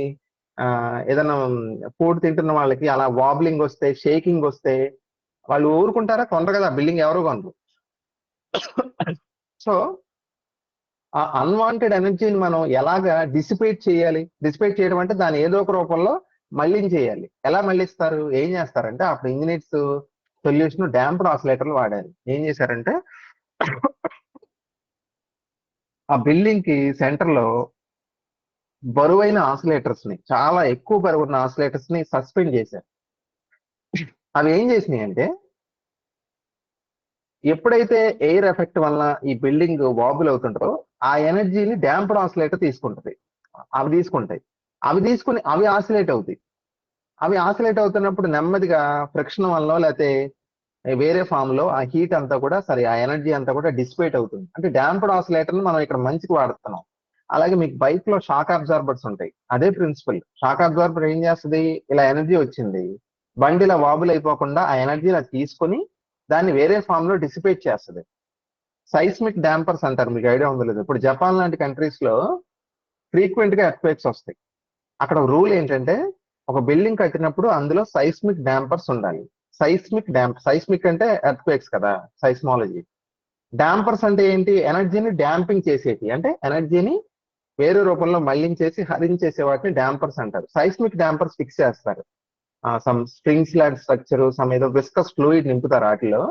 S1: ఏదైనా ఫుడ్ తింటున్న వాళ్ళకి అలా వాబ్లింగ్ వస్తే, షేకింగ్ వస్తే వాళ్ళు ఊరుకుంటారా? కొనరు కదా, బిల్డింగ్ ఎవరు కొనరు. సో ఆ అన్వాంటెడ్ ఎనర్జీని మనం ఎలాగా డిసిపేట్ చేయాలి? డిసిపేట్ చేయడం అంటే దాన్ని ఏదో ఒక రూపంలో మళ్ళించేయాలి. ఎలా మళ్ళిస్తారు? ఏం చేస్తారంటే అప్పుడు ఇంజనీర్స్ సొల్యూషన్ డాంప్డ్ ఆసిలేటర్లు వాడారు. ఏం చేశారంటే ఆ బిల్డింగ్ కి సెంటర్ లో బరువైన ఆసిలేటర్స్ ని, చాలా ఎక్కువ బరువున్న ఆసిలేటర్స్ ని సస్పెండ్ చేశారు. అవి ఏం చేసినాయి అంటే ఎప్పుడైతే ఎయిర్ ఎఫెక్ట్ వల్ల ఈ బిల్డింగ్ వాబుల్ అవుతుంటారో ఆ ఎనర్జీని డాంప్డ్ ఆసిలేటర్ తీసుకుంటది. అవి తీసుకుని అవి ఆసిలేట్ అవుతాయి. అవి ఆసిలేట్ అవుతున్నప్పుడు నెమ్మదిగా ఫ్రిక్షన్ వల్ల లేకపోతే వేరే ఫామ్ లో ఆ హీట్ అంతా కూడా ఆ ఎనర్జీ అంతా కూడా డిసిపేట్ అవుతుంది. అంటే డాంప్డ్ ఆసిలేటర్ ని మనం ఇక్కడ మంచికి వాడుతున్నాం. అలాగే మీకు బైక్ లో షాక్ అబ్జార్బర్స్ ఉంటాయి, అదే ప్రిన్సిపల్. షాక్ అబ్జార్బర్ ఏం చేస్తుంది, ఇలా ఎనర్జీ వచ్చింది, బండి ఇలా వాబుల్ అయిపోకుండా ఆ ఎనర్జీ ఇలా తీసుకొని దాన్ని వేరే ఫామ్ లో డిసిపేట్ చేస్తుంది. సైస్మిక్ డాంపర్స్ అంటారు, మీకు ఐడియా ఉందో లేదు. ఇప్పుడు జపాన్ లాంటి కంట్రీస్ లో ఫ్రీక్వెంట్ గా ఎర్త్క్వేక్స్ వస్తాయి. అక్కడ రూల్ ఏంటంటే ఒక బిల్డింగ్ కట్టినప్పుడు అందులో సైస్మిక్ డాంపర్స్ ఉండాలి. సైస్మిక్ అంటే ఎర్త్క్వేక్స్ కదా, సైస్మాలజీ. డాంపర్స్ అంటే ఏంటి? ఎనర్జీని డాంపింగ్ చేసేటి, అంటే ఎనర్జీని వేరే రూపంలో మళ్లించేసి హరించేసే వాటిని డాంపర్స్ అంటారు. సైస్మిక్ డాంపర్స్ ఫిక్స్ చేస్తారు, సమ్ స్ప్రింగ్స్ లాంటి స్ట్రక్చర్, సమ్ ఏదో విస్కస్ ఫ్లూయిడ్ నింపుతారు వాటిలో.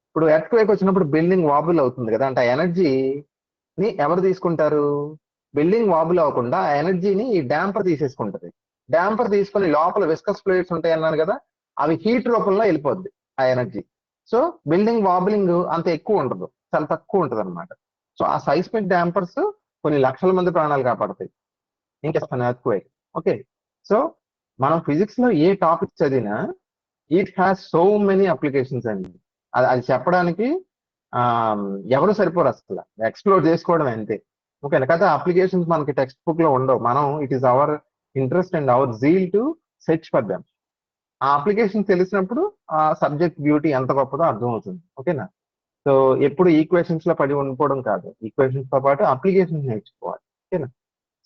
S1: ఇప్పుడు ఎర్త్క్వేక్ వచ్చినప్పుడు బిల్డింగ్ వాబుల్ అవుతుంది కదా, అంటే ఆ ఎనర్జీని ఎవరు తీసుకుంటారు? బిల్డింగ్ వాబుల్ అవ్వకుండా ఆ ఎనర్జీని ఈ డాంపర్ తీసేసుకుంటది. డాంపర్ తీసుకొని లోపల విస్కస్ ఫ్లూయిడ్స్ ఉంటాయి అన్నాను కదా, అవి హీట్ రూపంలో వెళ్ళిపోద్ది ఆ ఎనర్జీ. సో బిల్డింగ్ వాబిలింగ్ అంత ఎక్కువ ఉండదు, చాలా తక్కువ ఉంటుంది అనమాట. సో ఆ సైస్మిక్ డాంపర్స్ కొన్ని లక్షల మంది ప్రాణాలు కాపాడతాయి ఇంకెస్తాను ఎర్త్క్వేక్. ఓకే, సో మనం ఫిజిక్స్ లో ఏ టాపిక్ చదివినా it has so many applications అండి. అది చెప్పడానికి ఎవరు సరిపోరు అసలు, ఎక్స్ప్లోర్ చేసుకోవడం అంతే. ఓకేనా కదా, అప్లికేషన్స్ మనకి టెక్స్ట్ బుక్ లో ఉండవు. మనం it is our interest and hour zeal to search for them. ఆ అప్లికేషన్ తెలిసినప్పుడు ఆ సబ్జెక్ట్ బ్యూటీ ఎంత గొప్పదో అర్థం అవుతుంది. ఓకేనా, సో ఎప్పుడు ఈక్వేషన్స్ లో పడి ఉండిపోవడం కాదు, ఈక్వేషన్స్ తో పాటు అప్లికేషన్స్ నేర్చుకోవాలి. ఓకేనా,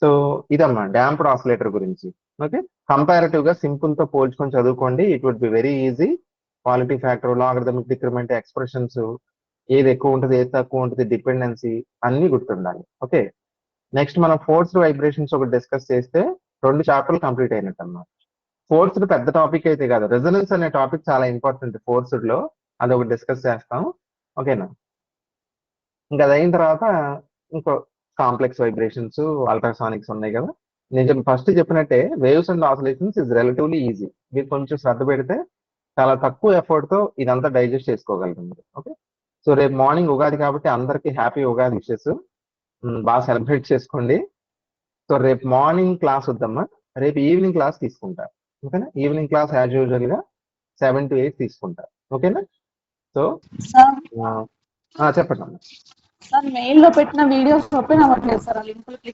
S1: సో ఇదమ్మా డాంప్డ్ ఆసిలేటర్ గురించి. ఓకే, కంపారిటివ్ గా సింపుల్ తో పోల్చుకొని చదువుకోండి, it would be very easy. Quality factor, logarithmic decrement, expressions, ఏది ఎక్కువ ఉంటుంది ఏది తక్కువ ఉంటుంది, డిపెండెన్సీ అన్ని గుర్తుండాలి. ఓకే, నెక్స్ట్ మనం ఫోర్స్డ్ వైబ్రేషన్స్ ఒకటి డిస్కస్ చేస్తే 2 చాప్టర్లు కంప్లీట్ అయినట్టు అన్నమాట. ఫోర్స్డ్ పెద్ద టాపిక్ అయితే కాదు, రెజొనెన్స్ అనే టాపిక్ చాలా ఇంపార్టెంట్ ఫోర్స్డ్ లో, అది ఒకటి డిస్కస్ చేస్తాం. ఓకేనా, ఇంకా అది అయిన తర్వాత ఇంకో కాంప్లెక్స్ వైబ్రేషన్స్, అల్ట్రాసానిక్స్ ఉన్నాయి కదా. నేను ఫస్ట్ చెప్పినట్టే waves and oscillations is relatively easy. మీరు కొంచెం శ్రద్ధ పెడితే చాలా తక్కువ ఎఫర్ట్ తో ఇదంతా డైజెస్ట్ చేసుకోగలుగుతుంది. ఓకే, సో రేపు మార్నింగ్ ఉగాది కాబట్టి అందరికి హ్యాపీ ఉగాది విషెస్, బాగా సెలబ్రేట్ చేసుకోండి. సో రేపు మార్నింగ్ క్లాస్ వద్దమ్మా, రేపు ఈవినింగ్ క్లాస్ తీసుకుంటా. ఓకేనా, ఈవినింగ్ క్లాస్ యాజ్ యూజువల్ గా 7 to 8 తీసుకుంటా. ఓకేనా, సో
S4: సార్
S1: చెప్పండి అమ్మా.
S4: సార్ మెయిల్ లో పెట్టిన వీడియోస్ ఓపెన్ అవ్వట్లేదు సార్, ఆ లింకులు క్లిక్